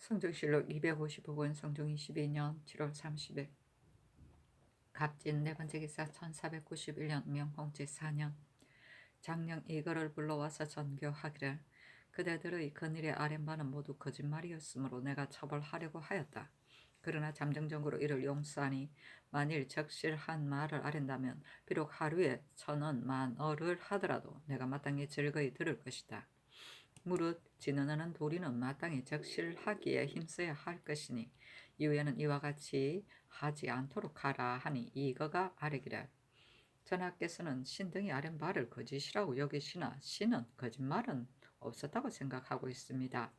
성정실록 255권 성종 22년 7월 30일 갑진 네 번째 기사 1491년 명홍제 4년 장령 이거를 불러와서 전교하기를 그대들의 그늘의 아랫말은 모두 거짓말이었으므로 내가 처벌하려고 하였다. 그러나 잠정적으로 이를 용서하니 만일 적실한 말을 아랜다면 비록 하루에 1000원 만어를 하더라도 내가 마땅히 즐거이 들을 것이다. 무릇 진언하는 도리는 마땅히 적실하기에 힘써야 할 것이니 이후에는 이와 같이 하지 않도록 하라 하니 이거가 아뢰기를 전하께서는 신등이 아랜 바를 거짓이라고 여기시나 신은 거짓말은 없었다고 생각하고 있습니다.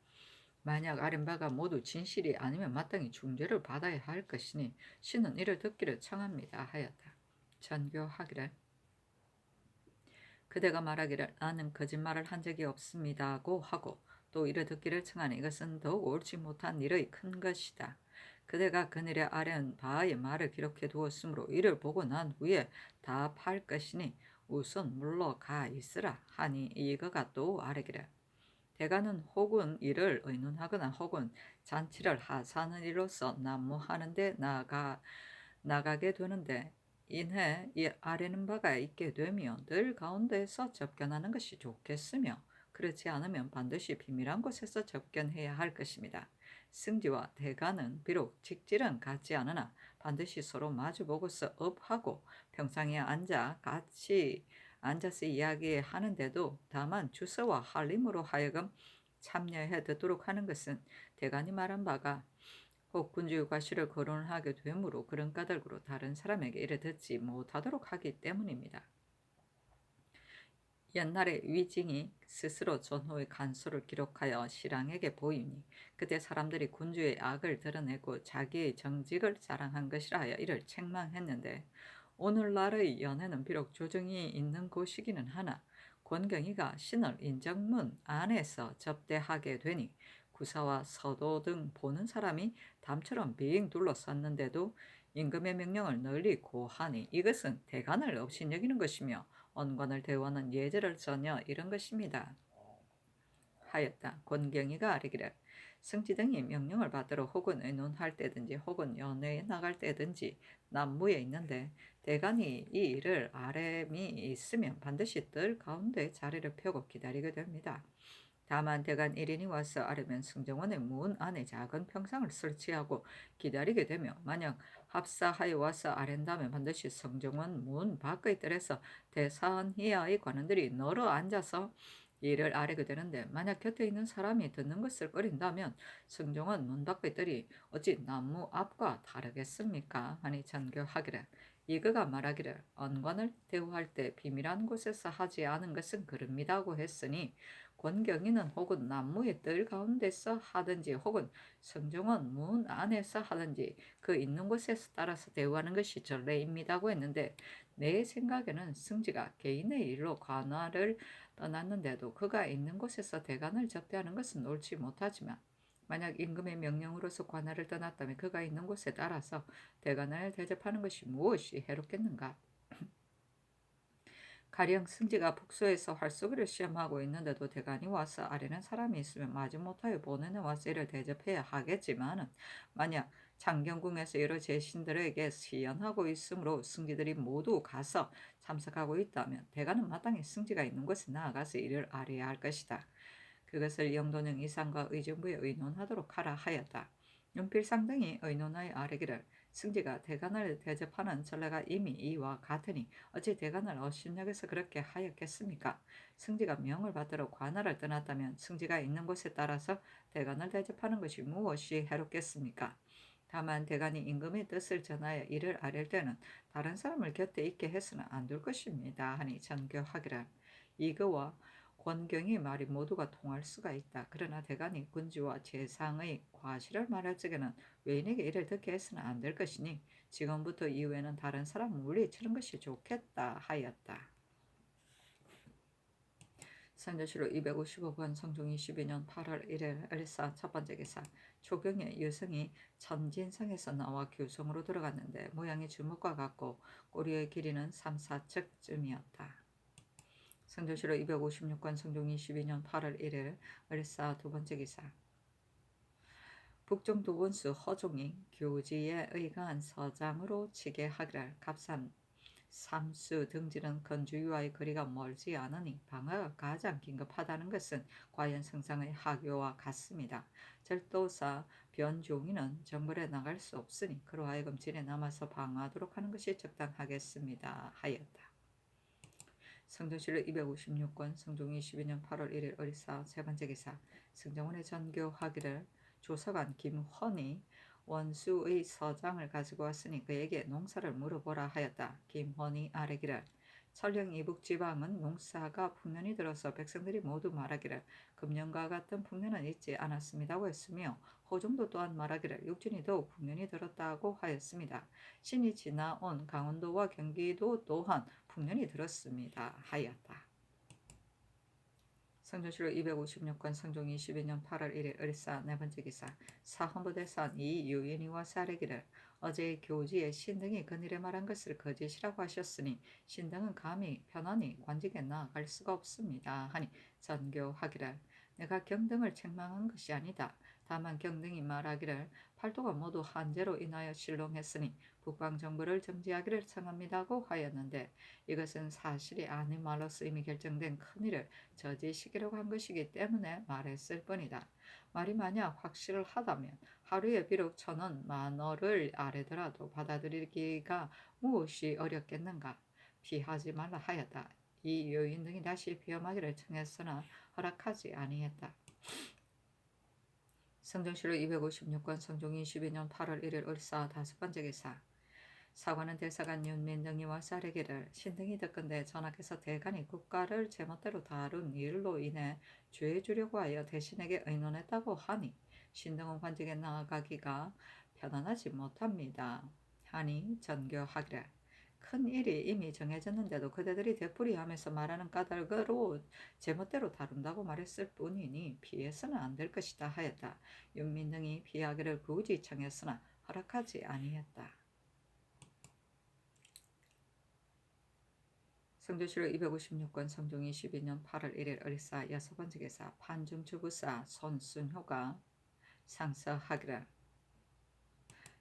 만약 아랜 바가 모두 진실이 아니면 마땅히 중죄를 받아야 할 것이니 신은 이를 듣기를 청합니다 하였다. 전교하기를 그대가 말하기를 나는 거짓말을 한 적이 없습니다고 하고 또 이를 듣기를 청하니 이것은 더욱 옳지 못한 일의 큰 것이다. 그대가 그늘에 아랜 바의 말을 기록해 두었으므로 이를 보고 난 후에 답할 것이니 우선 물러가 있으라 하니 이거가 또 아뢰기를 대가는 혹은 이를 의논하거나 혹은 잔치를 하사하는 일로서 난무하는데 나가게 되는데 인해 이 아래는 바가 있게 되며 늘 가운데에서 접견하는 것이 좋겠으며 그렇지 않으면 반드시 비밀한 곳에서 접견해야 할 것입니다. 승지와 대가는 비록 직질은 같지 않으나 반드시 서로 마주보고서 업하고 평상에 같이 앉아서 이야기하는데도 다만 주서와 할림으로 하여금 참여해 듣도록 하는 것은 대간이 말한 바가 혹 군주의 과실을 거론하게 되므로 그런 까닭으로 다른 사람에게 이를 듣지 못하도록 하기 때문입니다. 옛날에 위징이 스스로 전후의 간소를 기록하여 신랑에게 보이니 그때 사람들이 군주의 악을 드러내고 자기의 정직을 자랑한 것이라 하여 이를 책망했는데 오늘날의 연애는 비록 조정이 있는 곳이기는 하나 권경이가 신을 인정문 안에서 접대하게 되니 구사와 서도 등 보는 사람이 담처럼 빙 둘러쌌는데도 임금의 명령을 널리 고하니 이것은 대간을 업신여기는 것이며 언관을 대우하는 예절을 전혀 이런 것입니다. 하였다. 권경이가 아뢰기를 승지 등이 명령을 받들어 혹은 의논할 때든지 혹은 연회에 나갈 때든지 남무에 있는데 대간이 이 일을 아뢰미 있으면 반드시 뜰 가운데 자리를 펴고 기다리게 됩니다. 다만 대간 1인이 와서 아뢰면 승정원의 문 안에 작은 평상을 설치하고 기다리게 되며 만약 합사하여 와서 아랜다면 반드시 승정원 문 밖의 뜰에서 대산희하의 관원들이 널어 앉아서 이를 아뢰게 되는데 만약 곁에 있는 사람이 듣는 것을 꺼린다면 승정원 문 밖의 뜰이 어찌 나무 앞과 다르겠습니까? 하니 전교하기를 이그가 말하기를 언관을 대우할 때 비밀한 곳에서 하지 않은 것은 그릅니다고 했으니 권경이는 혹은 나무의 뜰 가운데서 하든지 혹은 성정원 문 안에서 하든지 그 있는 곳에서 따라서 대우하는 것이 전례입니다고 했는데 내 생각에는 승지가 개인의 일로 관할을 떠났는데도 그가 있는 곳에서 대간을 접대하는 것은 옳지 못하지만 만약 임금의 명령으로서 관할을 떠났다면 그가 있는 곳에 따라서 대간을 대접하는 것이 무엇이 해롭겠는가? 가령 승지가 북소에서 활쏘기를 시험하고 있는데도 대간이 와서 아래는 사람이 있으면 마지못하여 보내에 와서 이를 대접해야 하겠지만은 만약 창경궁에서 여러 제신들에게 시연하고 있으므로 승지들이 모두 가서 참석하고 있다면 대간은 마땅히 승지가 있는 곳에 나아가서 이를 아뢰야 할 것이다. 그것을 영도령 이상과 의정부에 의논하도록 하라 하였다. 윤필상 등이 의논하여 아뢰기를 승지가 대간을 대접하는 전례가 이미 이와 같으니 어찌 대간을 업신여겨서 그렇게 하였겠습니까? 승지가 명을 받들어 관할을 떠났다면 승지가 있는 곳에 따라서 대간을 대접하는 것이 무엇이 해롭겠습니까? 다만 대간이 임금의 뜻을 전하여 이를 아랠 때는 다른 사람을 곁에 있게 해서는 안 될 것입니다. 하니 전교하기를 이거와 권경의 말이 모두가 통할 수가 있다. 그러나 대간이 군주와 재상의 과실을 말할 적에는 외인에게 이를 듣게 해서는 안 될 것이니 지금부터 이후에는 다른 사람을 물리치는 것이 좋겠다 하였다. 선조실록 255권 성종 22년 8월 1일 을사 첫 번째 기사 초경의 여성이 천진성에서 나와 교성으로 들어갔는데 모양이 주먹과 같고 꼬리의 길이는 3, 4척쯤이었다. 성조실록 256권 성종 22년 8월 1일 을사 두 번째 기사 북정도 원수 허종이 교지에 의거한 서장으로 치게 하기를 값산 삼수 등지는 건주유와의 거리가 멀지 않으니 방어가 가장 긴급하다는 것은 과연 성상의 하교와 같습니다. 절도사 변종이는 정벌에 나갈 수 없으니 그로 하여금 진에 남아서 방어하도록 하는 것이 적당하겠습니다. 하였다. 성전실록 256권 성종 22년 8월 1일 어리사 세 번째 기사 성정원에 전교하기를 조사관 김헌이 원수의 서장을 가지고 왔으니 그에게 농사를 물어보라 하였다. 김헌이 아뢰기를 설령 이북 지방은 농사가 풍년이 들어서 백성들이 모두 말하기를 금년과 같은 풍년은 있지 않았습니다고 했으며 호종도 또한 말하기를 육진이 더욱 풍년이 들었다고 하였습니다. 신이 지나온 강원도와 경기도 또한 풍년이 들었습니다. 하였다. 성전실록 256권 성종 22년 8월 1일 을사 네 번째 기사 사헌부대사원 이유인이와 사례기를 어제 교지에 신등이 그일에 말한 것을 거짓이라고 하셨으니 신등은 감히 편안히 관직에 나아갈 수가 없습니다. 하니 전교하기를 내가 경등을 책망한 것이 아니다. 다만 경등이 말하기를 팔도가 모두 한재로 인하여 실롱했으니 북방정부를 정지하기를 청합니다고 하였는데 이것은 사실이 아닌 말로서 이미 결정된 큰일을 저지시키려고 한 것이기 때문에 말했을 뿐이다. 말이 만약 확실하다면 하루에 비록 1,000원, 10,000원을 아뢰더라도 받아들이기가 무엇이 어렵겠는가. 피하지 말라 하였다. 이 요인 등이 다시 비험하기를 청했으나 허락하지 아니했다. 성정실록 256권 성종 22년 8월 1일 을사 다섯 번째 기사 사관은 대사관 윤민등이와 사례기를 신등이 듣건대 전하께서 대간이 국가를 제멋대로 다룬 일로 인해 죄 주려고 하여 대신에게 의논했다고 하니 신등은 관직에 나아가기가 편안하지 못합니다. 하니 전교하기를 큰 일이 이미 정해졌는데도 그대들이 되풀이하면서 말하는 까닭으로 제멋대로 다룬다고 말했을 뿐이니 피해서는 안 될 것이다 하였다. 윤민등이 피하기를 굳이 청했으나 허락하지 아니했다. 성조실록 256권 성종 22년 8월 1일 을사 여섯 번째 기사 판중주부사 손순효가 상서하기를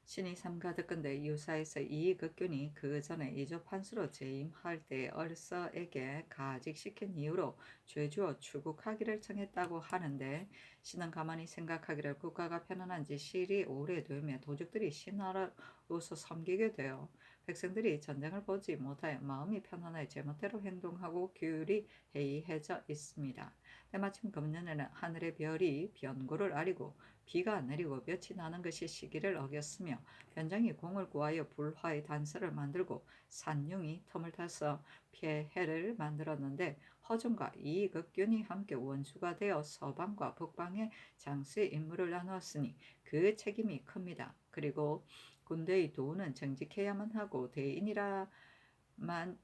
신이 삼가듣건대 유사에서 이익극균이 그 전에 이조판수로 재임할 때 얼서에게 가직시킨 이유로 죄주어 추국하기를 청했다고 하는데 신은 가만히 생각하기를 국가가 편안한 지 실이 오래되며 도적들이 신하로서 섬기게 되어 백성들이 전쟁을 보지 못하여 마음이 편안해 제멋대로 행동하고 규율이 해이해져 있습니다. 때마침 금년에는 하늘의 별이 변고를 아리고 비가 내리고 볕이 나는 것이 시기를 어겼으며 변장이 공을 구하여 불화의 단서를 만들고 산용이 틈을 타서 폐해를 만들었는데 허종과 이극균이 함께 원수가 되어 서방과 북방의 장수의 임무를 나누었으니 그 책임이 큽니다. 그리고 군대의 도는 정직해야만 하고 대인이라만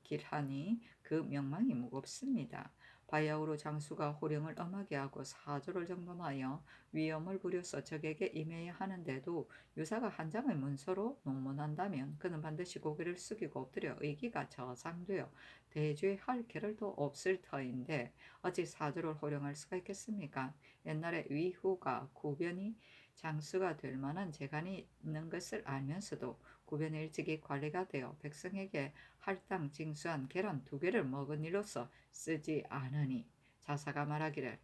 길하니 그 명망이 무겁습니다. 바야흐로 장수가 호령을 엄하게 하고 사조를 정돈하여 위험을 부려서 적에게 임해야 하는데도 유사가 한 장의 문서로 농문한다면 그는 반드시 고개를 숙이고 엎드려 의기가 저상되어 대죄할 겨를도 없을 터인데 어찌 사조를 호령할 수가 있겠습니까? 옛날에 위후가 구변이 장수가 될 만한 재간이 있는 것을 알면서도 구변이 일찍이 관리가 되어 백성에게 할당 징수한 계란 2개를 먹은 일로서 쓰지 않으니 자사가 말하기를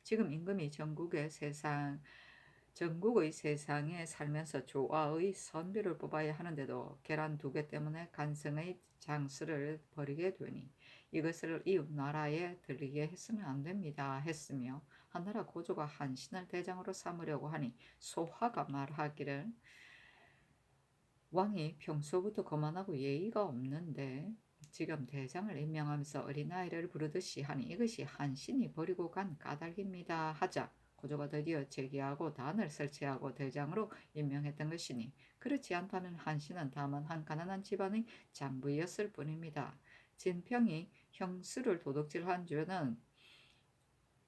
지금 임금이 전국의 세상에 살면서 조화의 선비를 뽑아야 하는데도 계란 2개 때문에 간성의 장수를 벌이게 되니 이것을 이웃 나라에 들리게 했으면 안 됩니다 했으며 한나라 고조가 한신을 대장으로 삼으려고 하니 소화가 말하기를 왕이 평소부터 거만하고 예의가 없는데 지금 대장을 임명하면서 어린아이를 부르듯이 하니 이것이 한신이 버리고 간 까닭입니다 하자 고조가 드디어 제기하고 단을 설치하고 대장으로 임명했던 것이니 그렇지 않다면 한신은 다만 한 가난한 집안의 장부였을 뿐입니다. 진평이 형수를 도둑질한 죄는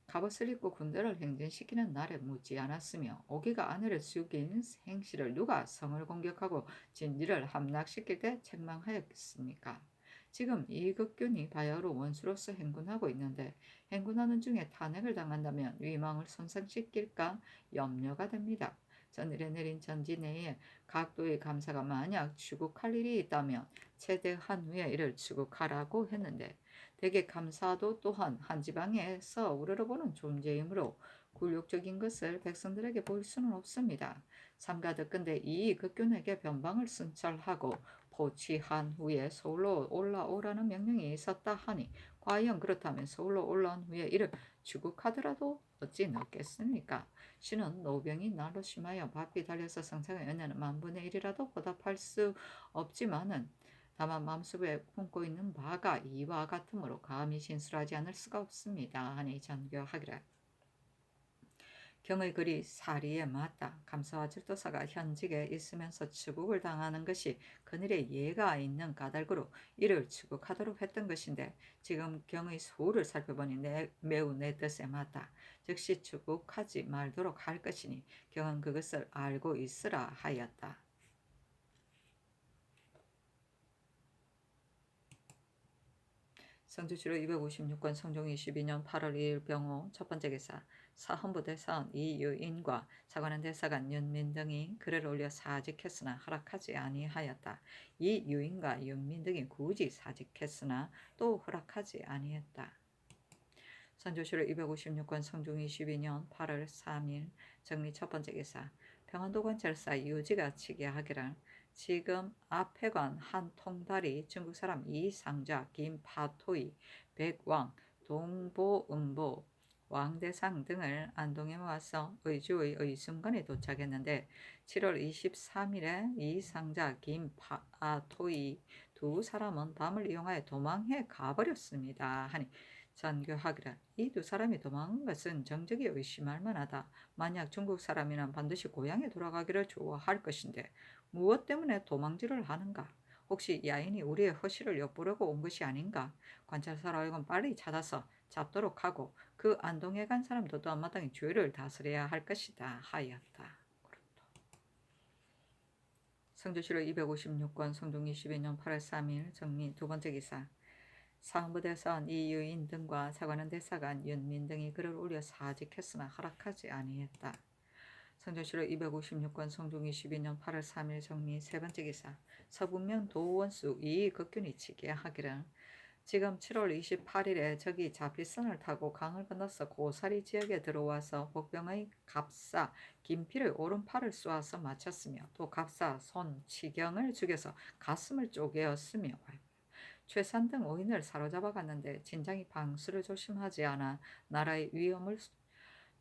갑옷을 입고 군대를 행진시키는 날에 묻지 않았으며 오기가 아내를 죽인 행실을 누가 성을 공격하고 진리를 함락시킬 때 책망하였겠습니까? 지금 이극균이 바야흐로 원수로서 행군하고 있는데 행군하는 중에 탄핵을 당한다면 위망을 손상시킬까 염려가 됩니다. 전일에 내린 전지 내에 각도의 감사가 만약 추국할 일이 있다면 최대한 후에 이를 추국하라고 했는데 대개 감사도 또한 한 지방에서 우러러보는 존재이므로 굴욕적인 것을 백성들에게 보일 수는 없습니다. 삼가 득근대 이 극균에게 변방을 승철하고 포치한 후에 서울로 올라오라는 명령이 있었다 하니 과연 그렇다면 서울로 올라온 후에 이를 추국하더라도 어찌 넣겠습니까? 신은 노병이 날로 심하여 바삐 달려서 성상의 은혜는 만분의 일이라도 보답할 수 없지만은 다만 마음속에 품고 있는 바가 이와 같으므로 감히 진술하지 않을 수가 없습니다. 하니 전교하기를. 경의 글이 사리에 맞다. 감사와 질도사가 현직에 있으면서 추국을 당하는 것이 그늘의 예가 있는 까닭으로 이를 추국하도록 했던 것인데 지금 경의 소를 살펴보니 매우 내 뜻에 맞다. 즉시 추국하지 말도록 할 것이니 경은 그것을 알고 있으라 하였다. 성주시로 256권 성종 22년 8월 2일 병호 첫 번째 기사 사헌부 대사원 이유인과 사관원 대사관 윤민 등이 글을 올려 사직했으나 허락하지 아니하였다. 이유인과 윤민 등이 굳이 사직했으나 또 허락하지 아니했다. 선조시로 256권 성종 22년 8월 3일 정리 첫 번째 기사 평안도관찰사 유지가 치게하기를 지금 앞회관 한 통달이 중국 사람 이상자, 김파토이, 백왕, 동보응보, 왕대상 등을 안동에 모아서 의주의 의순관에 도착했는데 7월 23일에 이상자, 김파토이 두 사람은 밤을 이용하여 도망해 가버렸습니다. 하니 전교하기를 이 두 사람이 도망한 것은 정적이 의심할 만하다. 만약 중국 사람이란 반드시 고향에 돌아가기를 좋아할 것인데 무엇 때문에 도망질을 하는가? 혹시 야인이 우리의 허실을 엿보려고 온 것이 아닌가? 관찰사로 하여금 빨리 찾아서 잡도록 하고 그 안동에 간 사람도 또 앞마당에 주의를 다스려야 할 것이다 하였다. 성주시로 256권 성종 22년 8월 3일 정리 두 번째 기사 사헌부 대사원 이유인 등과 사관원 대사관 윤민 등이 글을 올려 사직했으나 허락하지 아니했다. 성주시로 256권 성종 22년 8월 3일 정리 세 번째 기사 서분명 도원수 이극균이 치게 하기를 지금 7월 28일에 적이 자필선을 타고 강을 건너서 고사리 지역에 들어와서 복병의 갑사 김필의 오른팔을 쏘아서 맞췄으며 또 갑사 손 치경을 죽여서 가슴을 쪼개었으며 최산 등 5인을 사로잡아 갔는데 진장이 방수를 조심하지 않아 나라의 위엄을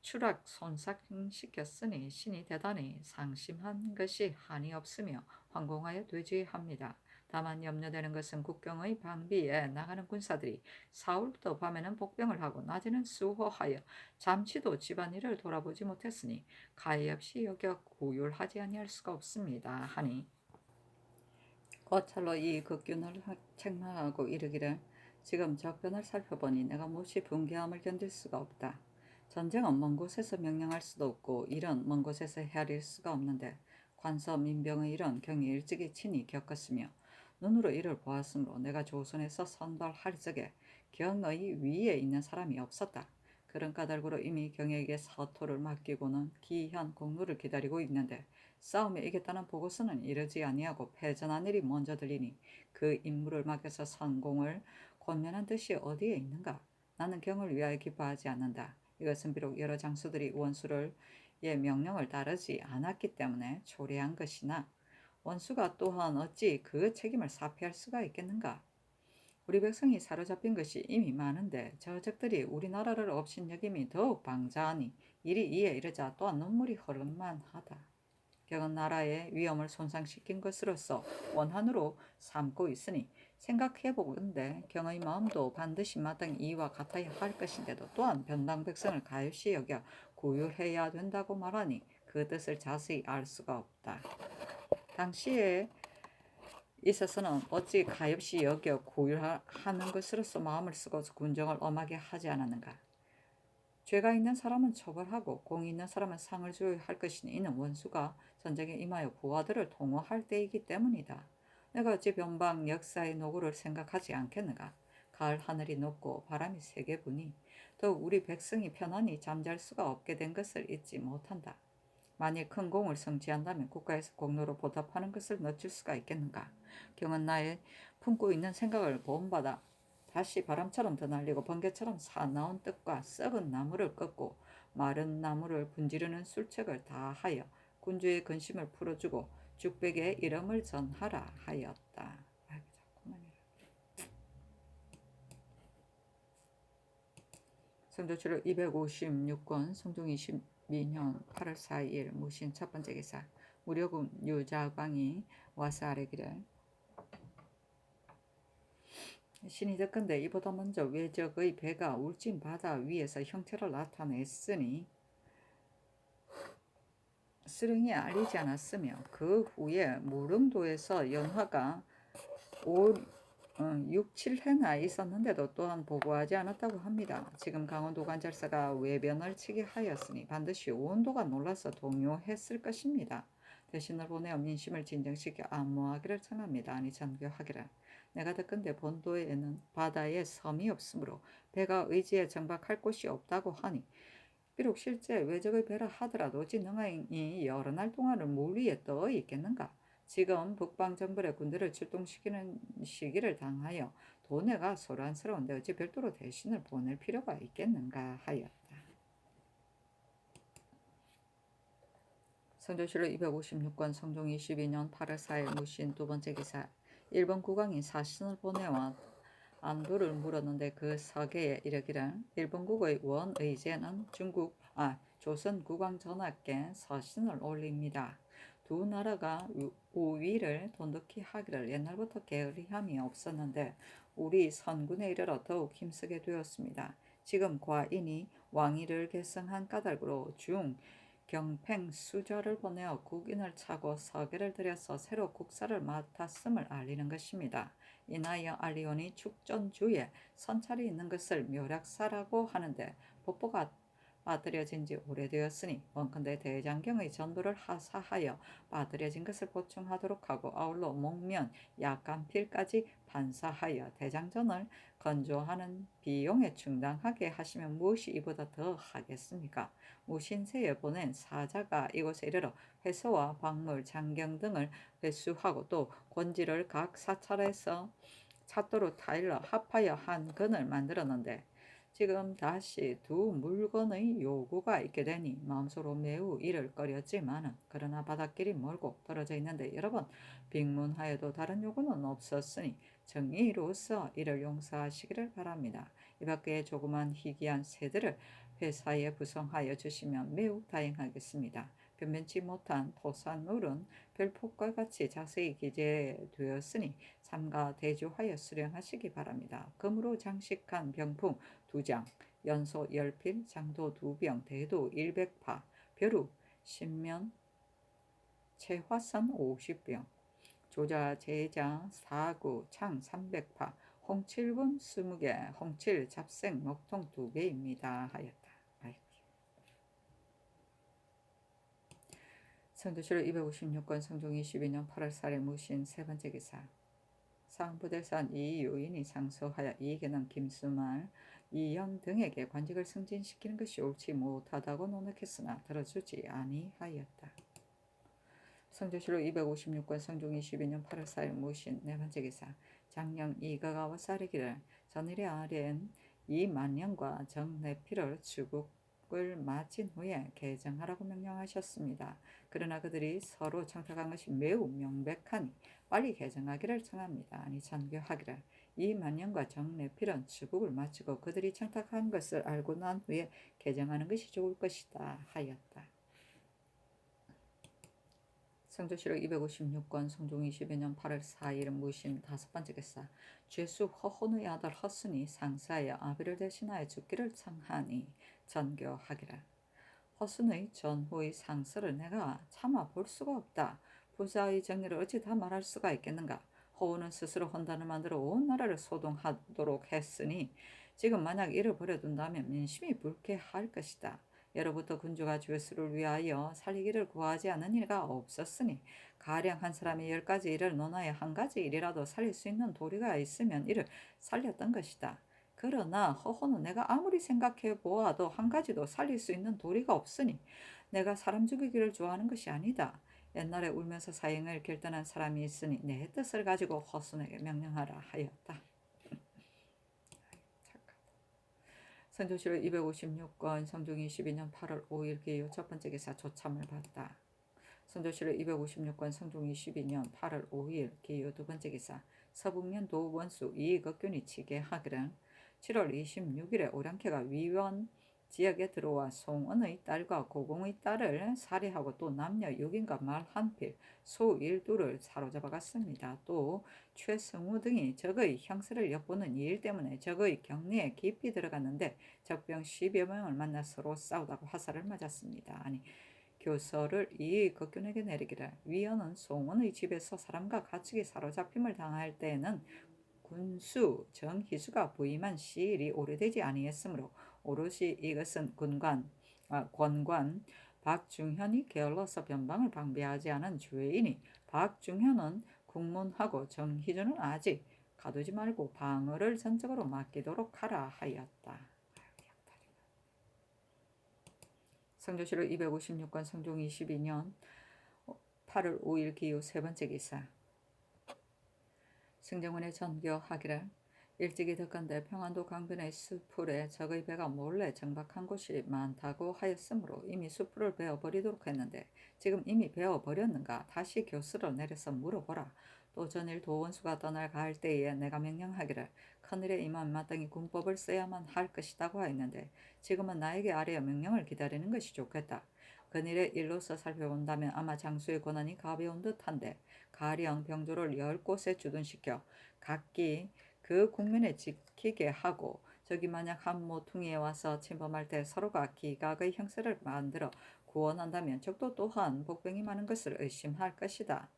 추락 손상시켰으니 신이 대단히 상심한 것이 한이 없으며 황공하여 되지합니다. 다만 염려되는 것은 국경의 방비에 나가는 군사들이 사흘부터 밤에는 복병을 하고 낮에는 수호하여 잠시도 집안일을 돌아보지 못했으니 가엾이 여겨 구휼하지 아니할 수가 없습니다. 하니 거찰로 이 극균을 책망하고 이르기를 지금 적변을 살펴보니 내가 몹시 분개함을 견딜 수가 없다. 전쟁은 먼 곳에서 명령할 수도 없고 일은 먼 곳에서 헤아릴 수가 없는데 관서 민병의 일은 경이 일찍이 친히 겪었으며 눈으로 이를 보았으므로 내가 조선에서 선발할 적에 경의 위에 있는 사람이 없었다. 그런 까닭으로 이미 경에게 사토를 맡기고는 기이한 공로를 기다리고 있는데 싸움에 이겼다는 보고서는 이르지 아니하고 패전한 일이 먼저 들리니 그 임무를 맡겨서 성공을 권면한 뜻이 어디에 있는가? 나는 경을 위하여 기뻐하지 않는다. 이것은 비록 여러 장수들이 원수를 의 명령을 따르지 않았기 때문에 초래한 것이나 원수가 또한 어찌 그 책임을 사피할 수가 있겠는가? 우리 백성이 사로잡힌 것이 이미 많은데 저 적들이 우리나라를 업신여김이 더욱 방자하니 일이 이에 이르자 또한 눈물이 흐를만하다. 경은 나라의 위엄을 손상시킨 것으로서 원한으로 삼고 있으니 생각해보건대 경의 마음도 반드시 마땅히 이와 같아야 할 것인데도 또한 변당 백성을 가엾이 여겨 구휼해야 된다고 말하니 그 뜻을 자세히 알 수가 없다. 당시에 있어서는 어찌 가엾이 여겨 구휼하는 것으로서 마음을 쓰고 군정을 엄하게 하지 않았는가. 죄가 있는 사람은 처벌하고 공이 있는 사람은 상을 줘야 할 것이니 이는 원수가 전쟁에 임하여 부하들을 통호할 때이기 때문이다. 내가 어찌 변방 역사의 노고를 생각하지 않겠는가. 가을 하늘이 높고 바람이 세게 부니 더욱 우리 백성이 편안히 잠잘 수가 없게 된 것을 잊지 못한다. 만일 큰 공을 성취한다면 국가에서 공로로 보답하는 것을 늦출 수가 있겠는가. 경은 나의 품고 있는 생각을 본받아 다시 바람처럼 더 날리고 번개처럼 사나운 뜻과 썩은 나무를 꺾고 마른 나무를 분지르는 술책을 다하여 군주의 근심을 풀어주고 죽백의 이름을 전하라 하였다. 아이고, 성조출력 256권 성종 22년 8월 4일 무신 첫 번째 기사. 무료군 유자광이 와서 아뢰기를 신이 듣건대 이보다 먼저 외적의 배가 울진 바다 위에서 형체를 나타냈으니 수령이 알리지 않았으며 그 후에 무릉도에서 연화가 6, 7회나 있었는데도 또한 보고하지 않았다고 합니다. 지금 강원도 관찰사가 외변을 치게 하였으니 반드시 온도가 놀라서 동요했을 것입니다. 대신을 보내어 민심을 진정시켜 안모하기를 청합니다. 아니 전교하기를. 내가 듣건대 본도에는 바다에 섬이 없으므로 배가 의지에 정박할 곳이 없다고 하니 비록 실제 외적의 배라 하더라도 진흥왕이 여러 날 동안은 물 위에 떠 있겠는가? 지금 북방정벌의 군대를 출동시키는 시기를 당하여 도내가 소란스러운데 어찌 별도로 대신을 보낼 필요가 있겠는가 하였다. 성조실록 256권 성종 22년 8월 4일 무신 두 번째 기사. 일본 국왕이 사신을 보내와 안부를 물었는데 그 서계에 이르기를 일본국의 원의제는 조선 국왕 전하께 서신을 올립니다. 두 나라가 우위를 돈독히 하기를 옛날부터 게으리함이 없었는데 우리 선군에 이르러 더욱 힘쓰게 되었습니다. 지금 과인이 왕위를 계승한 까닭으로 경팽 수저를 보내어 국인을 차고 서계를 들여서 새로 국사를 맡았음을 알리는 것입니다. 이나여 알리오니 축전주에 선찰이 있는 것을 묘략사라고 하는데 법보가 빠뜨려진 지 오래되었으니 원컨대 대장경의 전부를 하사하여 빠뜨려진 것을 보충하도록 하고 아울러 목면 약간필까지 반사하여 대장전을 건조하는 비용에 충당하게 하시면 무엇이 이보다 더 하겠습니까? 무신세에 보낸 사자가 이곳에 이르러 회소와 박물, 장경 등을 회수하고 또 권지를 각 사찰에서 찻도로 타일러 합하여 한 근을 만들었는데 지금 다시 두 물건의 요구가 있게 되니 마음속으로 매우 이를 꺼렸지만은 그러나 바닷길이 멀고 떨어져 있는데 여러 번 빙문하여도 다른 요구는 없었으니 정의로서 이를 용서하시기를 바랍니다. 이 밖에 조그만 희귀한 새들을 회사에 구성하여 주시면 매우 다행하겠습니다. 변변치 못한 토산룰은 별폭과 같이 자세히 기재되었으니 삼가 대조하여 수령하시기 바랍니다. 금으로 장식한 병풍 2장, 연소 10필, 장도 2병, 대도 100파, 벼루 10면, 채화선 50병, 조자 제자 4구, 창 300파, 홍칠군 20개, 홍칠 잡생 목통 2개입니다. 하였다. 성조실록 256권 성종 22년 8월 4일 무신 세 번째 기사. 상부대산 이유인이 상소하여 이익에는 김수말, 이영 등에게 관직을 승진시키는 것이 옳지 못하다고 논했으나 들어주지 아니하였다. 성조실록 256권 성종 22년 8월 4일 무신 네 번째 기사. 장령 이가가 와사리기를 전일에 아랜 이만년과 정내필을 추국을 마친 후에 개정하라고 명령하셨습니다. 그러나 그들이 서로 청탁한 것이 매우 명백하니 빨리 개정하기를 청합니다. 아니 전교하기를. 이만년과 정내필은 추국을 마치고 그들이 청탁한 것을 알고 난 후에 개정하는 것이 좋을 것이다 하였다. 성조실록 256권 성종 22년 8월 4일 무신 다섯 번째 기사. 죄수 허혼의 아들 허순이 상사의 아비를 대신하여 죽기를 청하니 전교하기를. 허순의 전후의 상서를 내가 참아 볼 수가 없다. 부자의 정의를 어찌 다 말할 수가 있겠는가. 허우는 스스로 헌단을 만들어 온 나라를 소동하도록 했으니 지금 만약 이를 버려둔다면 민심이 불쾌할 것이다. 예로부터 군주가 죄수를 위하여 살리기를 구하지 않은 일가 없었으니 가령 한 사람이 10가지 일을 논하여 한 가지 일이라도 살릴 수 있는 도리가 있으면 이를 살렸던 것이다. 그러나 허호는 내가 아무리 생각해 보아도 한 가지도 살릴 수 있는 도리가 없으니 내가 사람 죽이기를 좋아하는 것이 아니다. 옛날에 울면서 사형을 결단한 사람이 있으니 내 뜻을 가지고 허순에게 명령하라 하였다. 선조실록 256권 성종 22년 8월 5일 기요 첫 번째 기사 조참을 받다. 선조실록 256권 성종 22년 8월 5일 기요 두 번째 기사 서북면 도원수 이익억균이 치게하기를 7월 26일에 오량캐가 위원 지역에 들어와 송은의 딸과 고공의 딸을 살해하고 또 남녀 6인과 말 한 필, 소 1두를 사로잡아갔습니다. 또 최승우 등이 적의 형세를 엿보는 이 일 때문에 적의 격리에 깊이 들어갔는데 적병 10여 명을 만나 서로 싸우다가 화살을 맞았습니다. 아니 교서를 이 극균에게 내리기를 위원은 송원의 집에서 사람과 가축이 사로잡힘을 당할 때에는 군수 정희수가 부임한 시일이 오래되지 아니했으므로 오롯이 이것은 권관 박중현이 게을러서 변방을 방비하지 않은 죄이니 박중현은 국문하고 정희주는 아직 가두지 말고 방어를 전적으로 맡기도록 하라 하였다. 성조실록 256권 성종 22년 8월 5일 기후 세 번째 기사 승정원의 전교하기를 일찍이 듣건대 평안도 강변의 수풀에 적의 배가 몰래 정박한 곳이 많다고 하였으므로 이미 수풀을 베어버리도록 했는데 지금 이미 베어버렸는가 다시 교수를 내려서 물어보라. 또 전일 도원수가 떠날 가할 때에 내가 명령하기를 큰일에 임한 마땅히 군법을 써야만 할 것이라고 하였는데 지금은 나에게 아뢰어 명령을 기다리는 것이 좋겠다. 그일의 일로서 살펴본다면 아마 장수의 권한이 가벼운 듯한데 가령 병조를 10곳에 주둔시켜 각기 그 국면에 지키게 하고 저기 만약 한 모퉁이에 와서 침범할 때 서로가 기각의 형세를 만들어 구원한다면 적도 또한 복병이 많은 것을 의심할 것이다.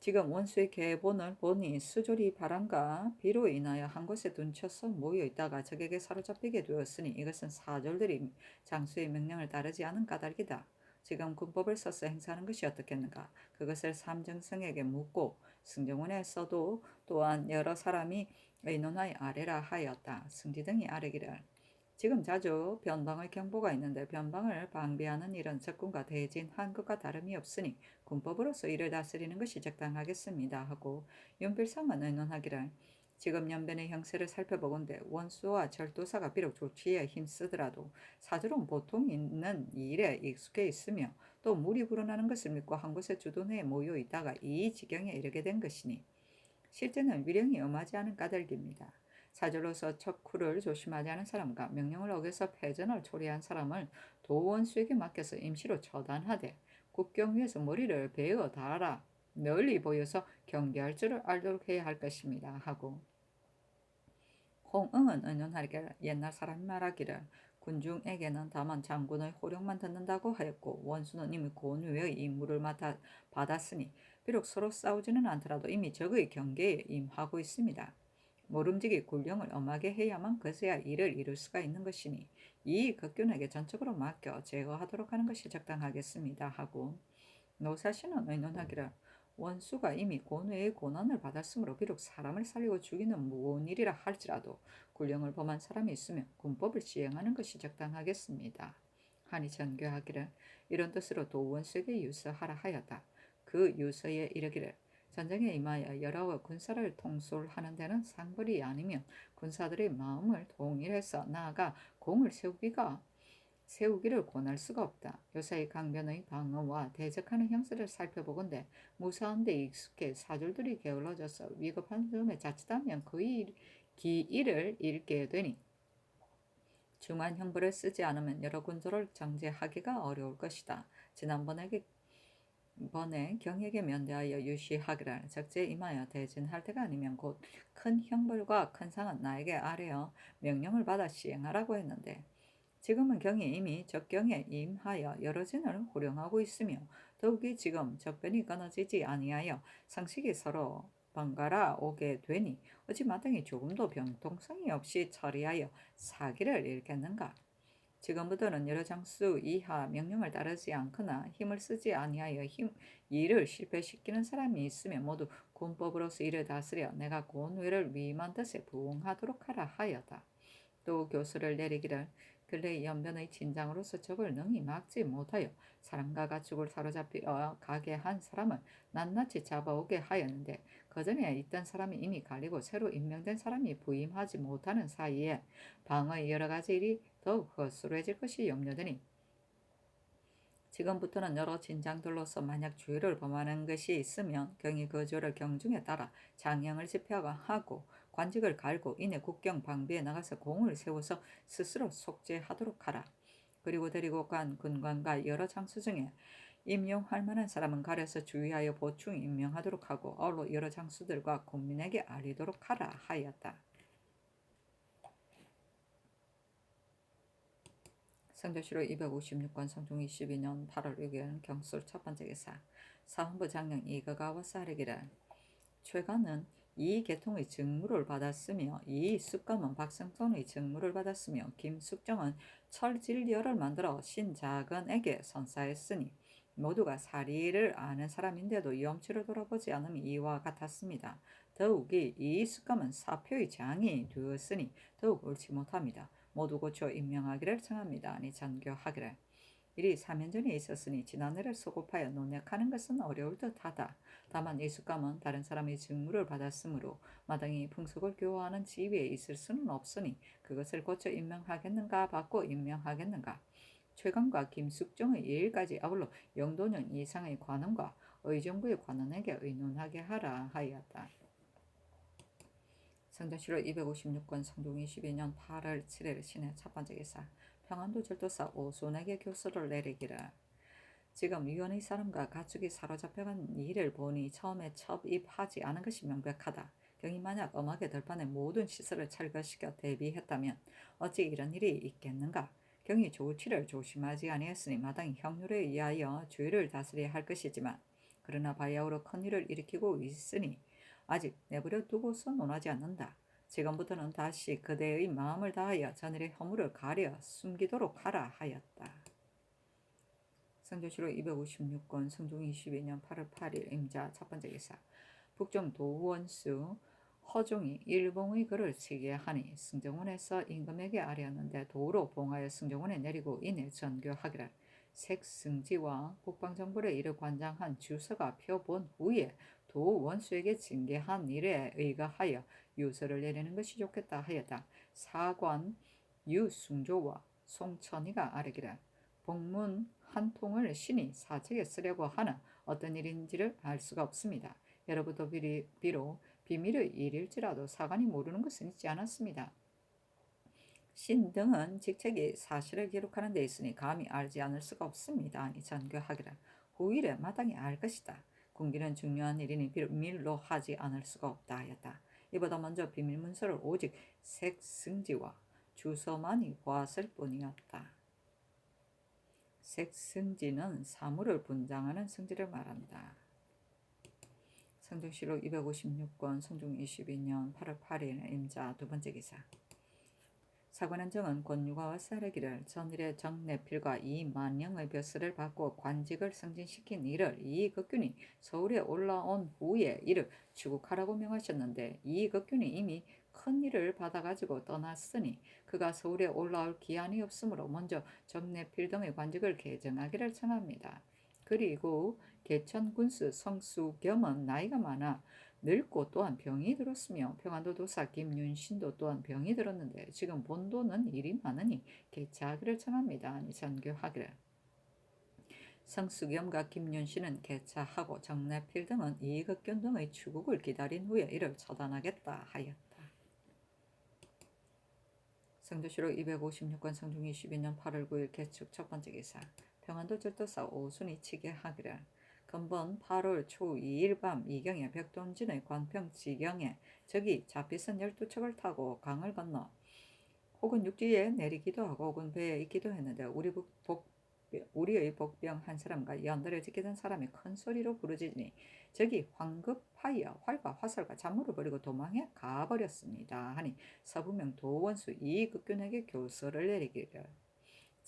지금 원수의 계본을 보니 수조리 바람과 비로 인하여 한 곳에 둔쳐서 모여 있다가 적에게 사로잡히게 되었으니 이것은 사졸들이 장수의 명령을 따르지 않은 까닭이다. 지금 군법을 써서 행사하는 것이 어떻겠는가? 그것을 삼정성에게 묻고 승정원에서도 또한 여러 사람이 의논하여 아뢰라 하였다. 승지 등이 아뢰기를 지금 자주 변방의 경보가 있는데 변방을 방비하는 일은 적군과 대진한 것과 다름이 없으니 군법으로서 이를 다스리는 것이 적당하겠습니다 하고 윤필상은 의논하기를 지금 연변의 형세를 살펴보건대 원수와 절도사가 비록 조치에 힘쓰더라도 사주론 보통 있는 일에 익숙해 있으며 또 물이 불어나는 것을 믿고 한 곳에 주둔해 모여 있다가 이 지경에 이르게 된 것이니 실제는 위령이 엄하지 않은 까닭입니다. 사절로서 척후를 조심하지 않은 사람과 명령을 어겨서 패전을 초래한 사람을 도원수에게 맡겨서 임시로 처단하되 국경 위에서 머리를 베어 달아 널리 보여서 경계할 줄을 알도록 해야 할 것입니다 하고 홍응은 의논하기를 옛날 사람이 말하기를 군중에게는 다만 장군의 호령만 듣는다고 하였고 원수는 이미 고뇌의 임무를 받았으니 비록 서로 싸우지는 않더라도 이미 적의 경계에 임하고 있습니다. 모름지기 군령을 엄하게 해야만 그제야 일을 이룰 수가 있는 것이니 이 극균에게 전적으로 맡겨 제거하도록 하는 것이 적당하겠습니다 하고 노사신은 의논하기를 원수가 이미 고뇌의 고난을 받았으므로 비록 사람을 살리고 죽이는 무언 일이라 할지라도 군령을 범한 사람이 있으면 군법을 시행하는 것이 적당하겠습니다. 하니 전교하기를 이런 뜻으로 도원수에게 유서하라 하였다. 그 유서에 이르기를 전쟁에 임하여 여러 군사를 통솔하는 데는 상벌이 아니면 군사들의 마음을 동일해서 나아가 공을 세우기를 권할 수가 없다. 요사이 강변의 방어와 대적하는 형세를 살펴보건대 무사한 데 익숙해 사줄들이 게을러져서 위급한 즈음에 자칫하면 그의 기일을 잃게 되니 중한 형벌을 쓰지 않으면 여러 군조를 정제하기가 어려울 것이다. 이번에 경에게 면대하여 유시하기를 적재에 임하여 대진할 때가 아니면 곧 큰 형벌과 큰 상은 나에게 아뢰어 명령을 받아 시행하라고 했는데 지금은 경이 이미 적경에 임하여 여러 진을 호령하고 있으며 더욱이 지금 적변이 끊어지지 아니하여 상식이 서로 번갈아 오게 되니 어찌 마땅히 조금도 병통성이 없이 처리하여 사기를 일겠는가? 지금부터는 여러 장수 이하 명령을 따르지 않거나 힘을 쓰지 아니하여 일을 실패시키는 사람이 있으면 모두 군법으로서 이를 다스려 내가 권위를 위임한 뜻에 부응하도록 하라 하였다. 또 교수를 내리기를 근래 연변의 진장으로서 적을 능히 막지 못하여 사람과 가축을 사로잡혀 가게 한 사람을 낱낱이 잡아오게 하였는데 그전에 있던 사람이 이미 갈리고 새로 임명된 사람이 부임하지 못하는 사이에 방의 여러 가지 일이 더욱 허술해질 것이 염려되니 지금부터는 여러 진장들로서 만약 죄를 범하는 것이 있으면 경히 그 죄를 경중에 따라 장형을 집행하고 관직을 갈고 이내 국경 방비에 나가서 공을 세워서 스스로 속죄하도록 하라. 그리고 데리고 간 군관과 여러 장수 중에 임용할 만한 사람은 가려서 주의하여 보충 임명하도록 하고 아울러 여러 장수들과 국민에게 알리도록 하라 하였다. 성조실록 256권 성종 22년 8월 6일 경술 첫 번째 기사 사헌부 장령 이거가 와서 하기를 최가는 이 계통의 직무를 받았으며 이 숙감은 박성돈의 직무를 받았으며 김숙정은 철질녀를 만들어 신자건에게 선사했으니 모두가 사리를 아는 사람인데도 염치를 돌아보지 않음이 이와 같았습니다. 더욱이 이 숙감은 사표의 장이 되었으니 더욱 옳지 못합니다. 모두 고쳐 임명하기를 청합니다. 아니 전교하기를. 일이 3년 전에 있었으니 지난해를 소급하여 논약하는 것은 어려울 듯하다. 다만 이 숙감은 다른 사람의 직무를 받았으므로 마땅히 풍속을 교화하는 지위에 있을 수는 없으니 그것을 고쳐 임명하겠는가 받고 임명하겠는가. 최강과 김숙정의 일까지 아울러 영도년 이상의 관원과 의정부의 관원에게 의논하게 하라 하였다. 성전실록 256권 성종 22년 8월 7일 신해 첫 번째 기사 평안도 절도사 오손에게 교수를 내리기를 지금 위원의 사람과 가축이 사로잡혀간 일을 보니 처음에 첩입하지 않은 것이 명백하다. 경이 만약 엄하게 들판의 모든 시설을 철거시켜 대비했다면 어찌 이런 일이 있겠는가. 경이 조치를 조심하지 아니했으니 마땅히 형률에 의하여 주의를 다스려야 할 것이지만 그러나 바야흐로 큰일을 일으키고 있으니 아직 내버려 두고서 논하지 않는다. 지금부터는 다시 그대의 마음을 다하여 전일의 허물을 가려 숨기도록 하라 하였다. 성조실록 256권 성종 22년 8월 8일 임자 첫 번째 기사 북정 도원수 허종이 일봉의 글을 쓰게 하니 승정원에서 임금에게 아뢰었는데 도로 봉하여 승정원에 내리고 이내 전교하기를 색승지와 국방정보를 이를 관장한 주서가 펴본 후에 도원수에게 징계한 일에 의거하여 유서를 내리는 것이 좋겠다 하였다. 사관 유승조와 송천이가 아뢰기를 복문 한 통을 신이 사책에 쓰려고 하나 어떤 일인지를 알 수가 없습니다. 여러분도 비록 비밀의 일일지라도 사관이 모르는 것은 있지 않았습니다. 신 등은 직책이 사실을 기록하는 데 있으니 감히 알지 않을 수가 없습니다. 아니 전교하기를 후일에 마땅히 알 것이다. 군기는 중요한 일이니 비밀로 하지 않을 수가 없다 하였다. 이보다 먼저 비밀 문서를 오직 색승지와 주서만이 보았을 뿐이었다. 색승지는 사물을 분장하는 승지를 말한다. 성종실록 256권 성종 22년 8월 8일 임자 두 번째 기사 사관원정은 권유가와 사르기를 전일의 정내필과 이만영의 벼슬을 받고 관직을 승진시킨 이를 이극균이 서울에 올라온 후에 이를 추국하라고 명하셨는데 이극균이 이미 큰 일을 받아가지고 떠났으니 그가 서울에 올라올 기한이 없으므로 먼저 정내필 등의 관직을 개정하기를 청합니다. 그리고 개천군수 성수겸은 나이가 많아 늙고 또한 병이 들었으며 평안도 도사 김윤신도 또한 병이 들었는데 지금 본도는 일이 많으니 개차하기를 청합니다. 아니 전교하기를. 성수겸과 김윤신은 개차하고 정래필 등은 이극균 등의 추국을 기다린 후에 이를 처단하겠다 하였다. 성조실록 256권 성종 22년 8월 9일 개축 첫 번째 기사 평안도 절도사 오순이 치게 하기를 근본 8월 초 2일 밤 이경에 백돈진의 관평지경에 적이 자피선 12척을 타고 강을 건너 혹은 육지에 내리기도 하고 혹은 배에 있기도 했는데 우리의 복병 한 사람과 연달에 지키던 사람이 큰 소리로 부르짖으니 적이 황급하여 활과 화살과 잔물을 버리고 도망해 가버렸습니다. 하니 서부명 도원수 이극균에게 교서를 내리기를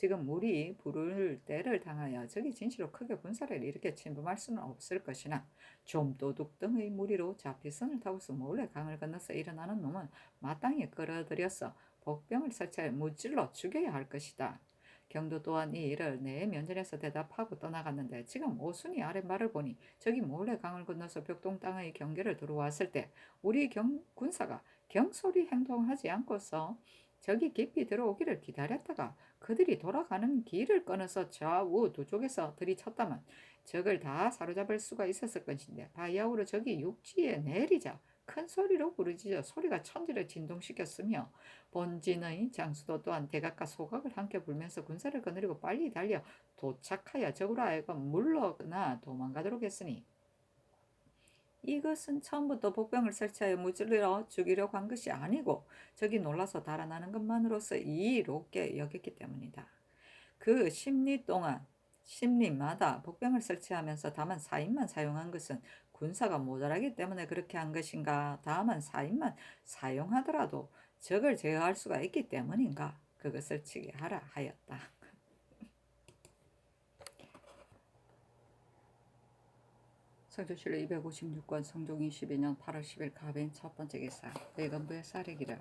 지금 물이 부를 때를 당하여 적이 진시로 크게 군사를 일으켜 침범할 수는 없을 것이나 좀도둑 등의 무리로 잡히선을 타고서 몰래 강을 건너서 일어나는 놈은 마땅히 끌어들여서 복병을 설치하여 무찔러 죽여야 할 것이다. 경도 또한 이 일을 내 면전에서 대답하고 떠나갔는데 지금 오순이 아랫말을 보니 저기 몰래 강을 건너서 벽동 땅의 경계를 들어왔을 때 우리 군사가 경솔히 행동하지 않고서 저기 깊이 들어오기를 기다렸다가 그들이 돌아가는 길을 끊어서 좌우 두 쪽에서 들이쳤다면 적을 다 사로잡을 수가 있었을 것인데 바야흐로 적이 육지에 내리자 큰 소리로 부르짖어 소리가 천지를 진동시켰으며 본진의 장수도 또한 대각과 소각을 함께 불면서 군사를 거느리고 빨리 달려 도착하여 적으로 하여금 물러나 도망가도록 했으니 이것은 처음부터 복병을 설치하여 무찔러 죽이려고 한 것이 아니고 적이 놀라서 달아나는 것만으로서 이롭게 여겼기 때문이다. 그 심리 동안 심리마다 복병을 설치하면서 다만 4인만 사용한 것은 군사가 모자라기 때문에 그렇게 한 것인가? 다만 4인만 사용하더라도 적을 제어할 수가 있기 때문인가? 그것을 치게하라 하였다. 성조실록 256권 성종 22년 8월 10일 가벤 첫 번째 기사 의건부의 사례기를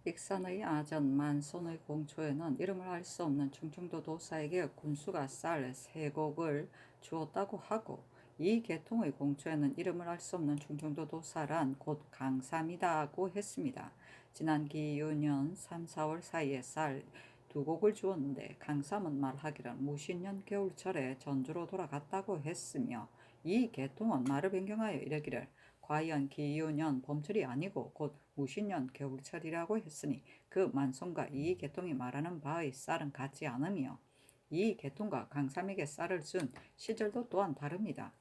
익산의 아전 만손의 공초에는 이름을 알 수 없는 충청도 도사에게 군수가 쌀 3곡을 주었다고 하고 이 계통의 공초에는 이름을 알 수 없는 충청도 도사란 곧 강삼이다고 했습니다. 지난 기유년 3, 4월 사이에 쌀 2곡을 주었는데 강삼은 말하기를 무신년 겨울철에 전주로 돌아갔다고 했으며 이 계통은 말을 변경하여 이르기를 과연 기유년 봄철이 아니고 곧 무신년 겨울철이라고 했으니 그 만송과 이 계통이 말하는 바의 쌀은 같지 않으며 이 계통과 강삼에게 쌀을 준 시절도 또한 다릅니다.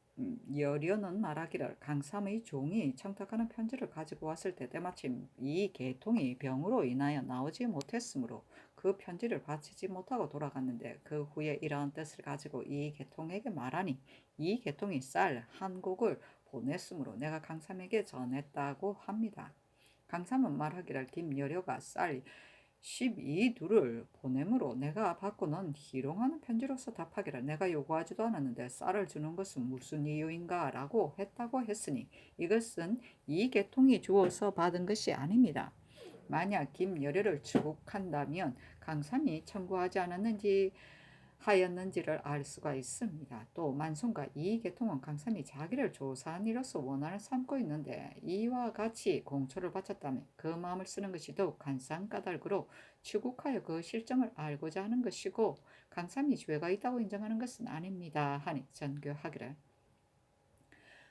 김여려는 말하기를 강삼의 종이 청탁하는 편지를 가지고 왔을 때 때마침 이 계통이 병으로 인하여 나오지 못했으므로 그 편지를 바치지 못하고 돌아갔는데 그 후에 이러한 뜻을 가지고 이 계통에게 말하니 이 계통이 쌀 한 곡을 보냈으므로 내가 강삼에게 전했다고 합니다. 강삼은 말하기를 김여려가 쌀 12두를 보내므로 내가 받고는 희롱하는 편지로서 답하기를 내가 요구하지도 않았는데 쌀을 주는 것은 무슨 이유인가 라고 했다고 했으니 이것은 이 계통이 주어서 받은 것이 아닙니다. 만약 김여려를 추국한다면 강삼이 청구하지 않았는지 하였는지를 알 수가 있습니다. 또 만송과 이 계통은 강삼이 자기를 조사한 이로서 원한을 삼고 있는데 이와 같이 공초를 바쳤다면 그 마음을 쓰는 것이 더욱 간사한 까닭으로 추국하여 그 실정을 알고자 하는 것이고 강삼이 죄가 있다고 인정하는 것은 아닙니다 하니 전교하기를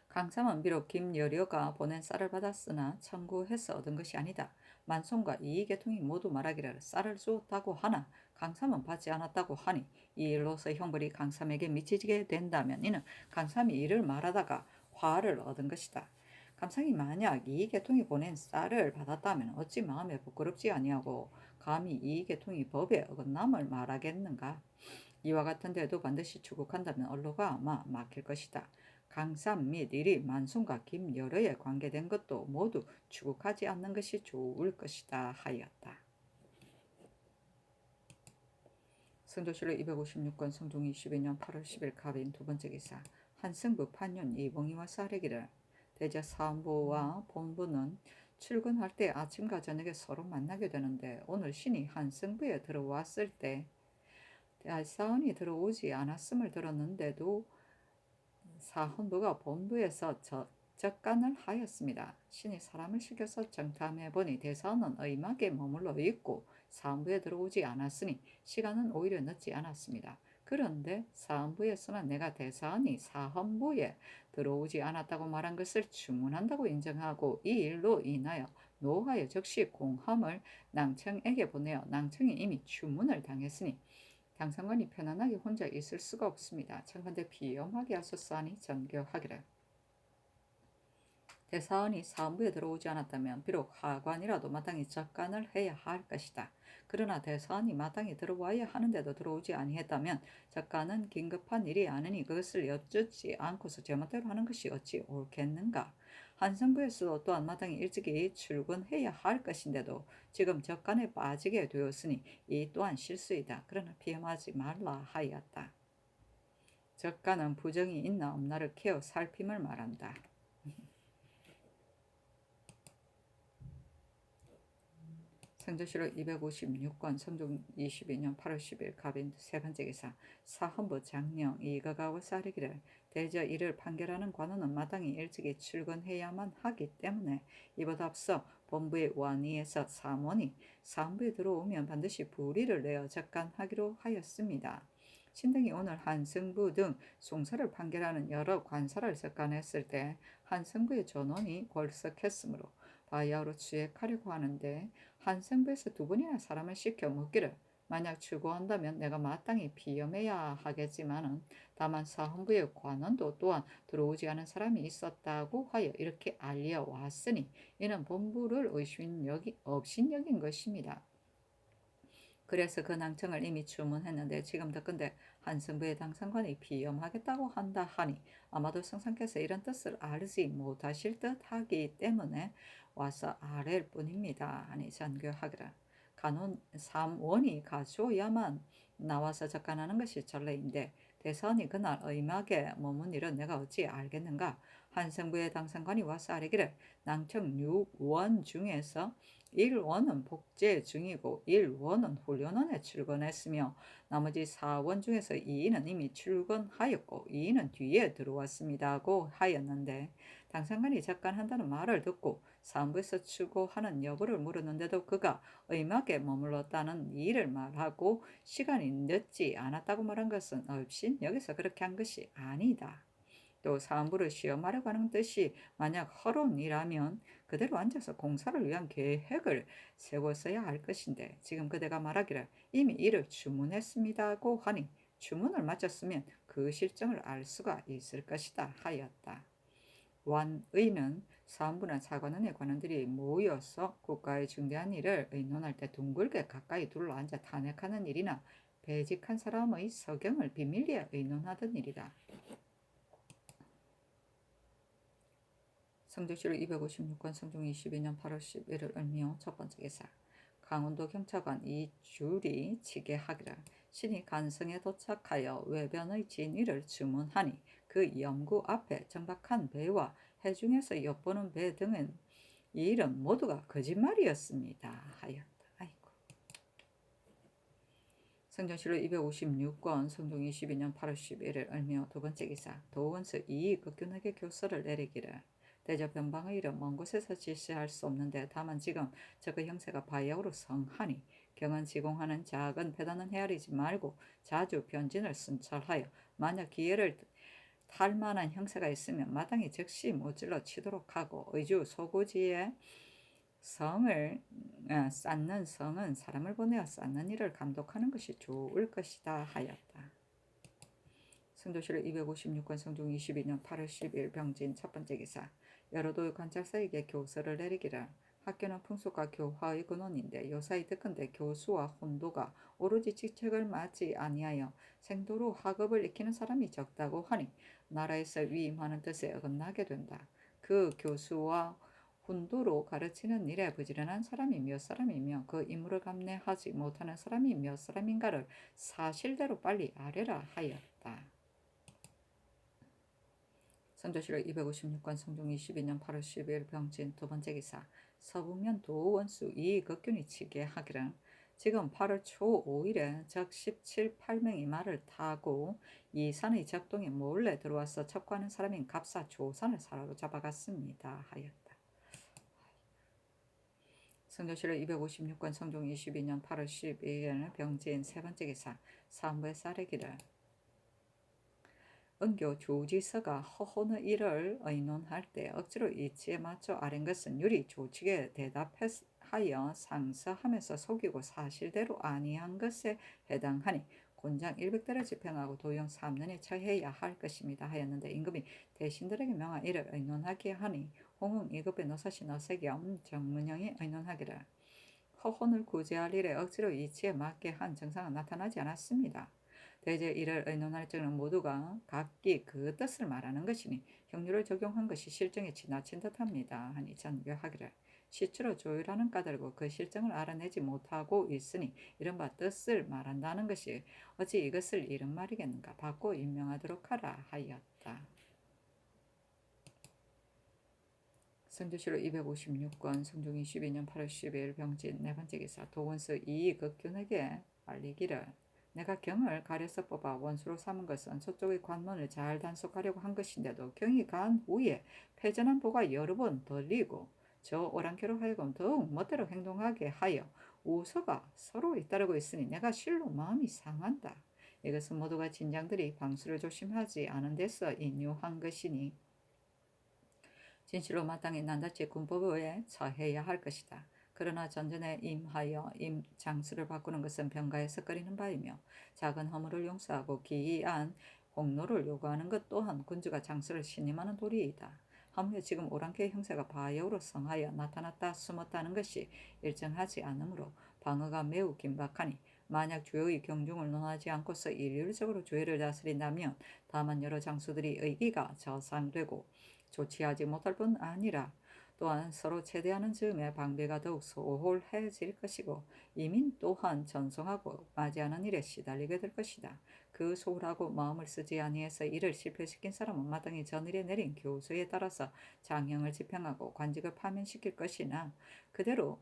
강삼은 비록 김여려가 보낸 쌀을 받았으나 청구해서 얻은 것이 아니다. 만송과 이 계통이 모두 말하기를 쌀을 주었다고 하나 강삼은 받지 않았다고 하니 이 일로서 형벌이 강삼에게 미치게 된다면 이는 강삼이 이를 말하다가 화를 얻은 것이다. 강삼이 만약 이 계통이 보낸 쌀을 받았다면 어찌 마음에 부끄럽지 아니하고 감히 이 계통이 법에 어긋남을 말하겠는가? 이와 같은 데도 반드시 추국한다면 언로가 아마 막힐 것이다. 강삼 및 일이 만송과 김여러에 관계된 것도 모두 추국하지 않는 것이 좋을 것이다 하였다. 성조실록 256권 성종 22년 8월 10일 갑인 두 번째 기사 한승부 판윤 이봉이와 사례기를 대제 사원부와 본부는 출근할 때 아침과 저녁에 서로 만나게 되는데 오늘 신이 한승부에 들어왔을 때 사원이 들어오지 않았음을 들었는데도 사헌부가 본부에서 적간을 하였습니다. 신이 사람을 시켜서 정탐해보니 대사원은 의막에 머물러 있고 사헌부에 들어오지 않았으니 시간은 오히려 늦지 않았습니다. 그런데 사헌부에서는 내가 대사원이 사헌부에 들어오지 않았다고 말한 것을 주문한다고 인정하고 이 일로 인하여 노하여 즉시 공함을 낭청에게 보내어 낭청이 이미 주문을 당했으니 당상관이 편안하게 혼자 있을 수가 없습니다. 청컨대 비엄하게 하소서 하니 전교하기를 대사원이 사무부에 들어오지 않았다면 비록 하관이라도 마땅히 접간을 해야 할 것이다. 그러나 대사원이 마땅히 들어와야 하는데도 들어오지 아니했다면 접간은 긴급한 일이 아니니 그것을 여쭙지 않고서 제멋대로 하는 것이 어찌 옳겠는가. 한성부에서도 또한 마땅히 일찍이 출근해야 할 것인데도 지금 접간에 빠지게 되었으니 이 또한 실수이다. 그러나 피험하지 말라 하였다. 접간은 부정이 있나 없나를 케어 살핌을 말한다. 성조실록 256권 성종 22년 8월 10일 갑인 세 번째 기사 사헌부 장령 이거가와 싸리기를 대저 이를 판결하는 관원은 마땅히 일찍이 출근해야만 하기 때문에 이보다 앞서 본부의 원위에서 사원이 사헌부에 들어오면 반드시 불의를 내어 접간하기로 하였습니다. 신등이 오늘 한승부 등 송사를 판결하는 여러 관사를 접간했을 때 한승부의 전원이 골석했으므로 바야흐로 취획하려고 하는데 한승부에서 두 번이나 사람을 시켜 묻기를 만약 추구한다면 내가 마땅히 피험해야 하겠지만은 다만 사헌부의 관원도 또한 들어오지 않은 사람이 있었다고 하여 이렇게 알려왔으니 이는 본부를 업신여긴 것입니다. 그래서 그 낭청을 이미 주문했는데 지금 듣건대 한승부의 당상관이 피험하겠다고 한다 하니 아마도 성상께서 이런 뜻을 알지 못하실 듯하기 때문에 와서 아랠 뿐입니다. 아니 전교하기를 간원 삼원이 가져야만 나와서 접간하는 것이 전례인데 대선이 그날 의막에 머문 일은 내가 어찌 알겠는가. 한승부의 당상관이 와서 아뢰기를 낭청 6원 중에서 1원은 복제 중이고 1원은 훈련원에 출근했으며 나머지 4원 중에서 2인은 이미 출근하였고 2인은 뒤에 들어왔습니다고 하였는데 당상관이 접간한다는 말을 듣고 사무부에서 추구하는 여부를 물었는데도 그가 의막에 머물렀다는 일을 말하고 시간이 늦지 않았다고 말한 것은 없인 여기서 그렇게 한 것이 아니다. 또 사무부를 시험하려고 하는 뜻이 만약 허론이라면 그대로 앉아서 공사를 위한 계획을 세웠어야 할 것인데 지금 그대가 말하기를 이미 이를 주문했습니다고 하니 주문을 마쳤으면 그 실정을 알 수가 있을 것이다 하였다. 완의는 사원부나 사관원의 관원들이 모여서 국가의 중대한 일을 의논할 때 둥글게 가까이 둘러앉아 탄핵하는 일이나 배직한 사람의 서경을 비밀리에 의논하던 일이다. 성조실록 256권 성종 22년 8월 11일 을미호 첫 번째 기사 강원도 경찰관 이줄이 치게하기를 신이 간성에 도착하여 외변의 진위를 주문하니 그 염구 앞에 정박한 배와 해중에서 엿보는 배 등은 이 일은 모두가 거짓말이었습니다 하였다. 아이고. 성종실록 256권 성종 22년 8월 11일 을미호 두 번째 기사 도원서 이익극균에게 교서를 내리기를 대저 변방의 일은 먼 곳에서 실시할 수 없는데 다만 지금 저그 형세가 바야흐로 성하니 경은 지공하는 작은 배단은 헤아리지 말고 자주 변진을 순찰하여 만약 기회를 탈 만한 형세가 있으면 마땅히 즉시 모질러 치도록 하고 의주 소고지에 성을 쌓는 성은 사람을 보내어 쌓는 일을 감독하는 것이 좋을 것이다 하였다. 성조실록 256권 성종 22년 8월 10일 병진 첫 번째 기사 여러도 관찰사에게 교서를 내리기를 학교는 풍속과 교화의 근원인데 요사이 듣건대 교수와 혼도가 오로지 직책을 맡지 아니하여 생도로 학업을 익히는 사람이 적다고 하니 나라에서 위임하는 뜻에 어긋나게 된다. 그 교수와 혼도로 가르치는 일에 부지런한 사람이 몇 사람이며 그 임무를 감내하지 못하는 사람이 몇 사람인가를 사실대로 빨리 아뢰라 하였다. 성조실록 256권 성종 22년 8월 12일 병진 두 번째 기사 서북면 도원수 이극균이 치게 하기를 지금 8월 초 5일에 적 17, 8명이 말을 타고 이산의 적동에 몰래 들어와서 첩구하는 사람인 갑사 조산을 사로잡아갔습니다 하였다. 성조실록 256권 성종 22년 8월 12일 병진 세 번째 기사 사무부의 사례기를 은교 조지서가 허혼의 일을 의논할 때 억지로 이치에 맞춰 아랜 것은 유리 조직에 대답하여 상서하면서 속이고 사실대로 아니한 것에 해당하니 곤장 100대를 집행하고 도형 3년에 처해야 할 것입니다 하였는데 임금이 대신들에게 명한 일을 의논하게 하니 홍흥 이급의 노사시 너세겸 정문영이 의논하기를 허혼을 구제할 일에 억지로 이치에 맞게 한 증상은 나타나지 않았습니다. 대제 이를 의논할 적은 모두가 각기 그 뜻을 말하는 것이니 형률을 적용한 것이 실정에 지나친 듯합니다. 하니 전교하기를 시추로 조율하는 까닭으로 그 실정을 알아내지 못하고 있으니 이른바 뜻을 말한다는 것이 어찌 이것을 이른 말이겠는가 받고 임명하도록 하라 하였다. 성조실로 256권 성종 22년 8월 12일 병진 네 번째 기사 도원서 이극균에게 알리기를 내가 경을 가려서 뽑아 원수로 삼은 것은 저쪽의 관문을 잘 단속하려고 한 것인데도 경이 간 후에 패전한 보가 여러 번 들리고 저 오랑캐로 하여금 더욱 멋대로 행동하게 하여 우서가 서로 잇따르고 있으니 내가 실로 마음이 상한다. 이것은 모두가 진장들이 방수를 조심하지 않은 데서 인유한 것이니 진실로 마땅히 난다치 군법에 처해야 할 것이다. 그러나 전전에 임하여 장수를 바꾸는 것은 병가에서 꺼리는 바이며 작은 허물을 용서하고 기이한 공로를 요구하는 것 또한 군주가 장수를 신임하는 도리이다. 하물며 지금 오랑캐 형세가 바야흐로 성하여 나타났다 숨었다는 것이 일정하지 않으므로 방어가 매우 긴박하니 만약 주의 경중을 논하지 않고서 일률적으로 조회를 다스린다면 다만 여러 장수들이 의기가 저상되고 조치하지 못할 뿐 아니라 또한 서로 체대하는 즈음에 방비가 더욱 소홀해질 것이고 이민 또한 전송하고 맞이하는 일에 시달리게 될 것이다. 그 소홀하고 마음을 쓰지 아니해서 이를 실패시킨 사람은 마땅히 전일에 내린 교수에 따라서 장형을 집행하고 관직을 파면시킬 것이나 그대로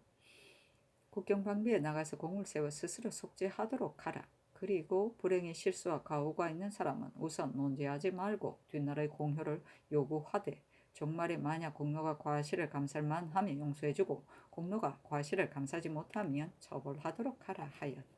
국경방비에 나가서 공을 세워 스스로 속죄하도록 하라. 그리고 불행의 실수와 가오가 있는 사람은 우선 논제하지 말고 뒷나라의 공효를 요구하되 종말에 만약 공로가 과실을 감살 만하면 용서해주고 공로가 과실을 감사지 못하면 처벌하도록 하라 하였다.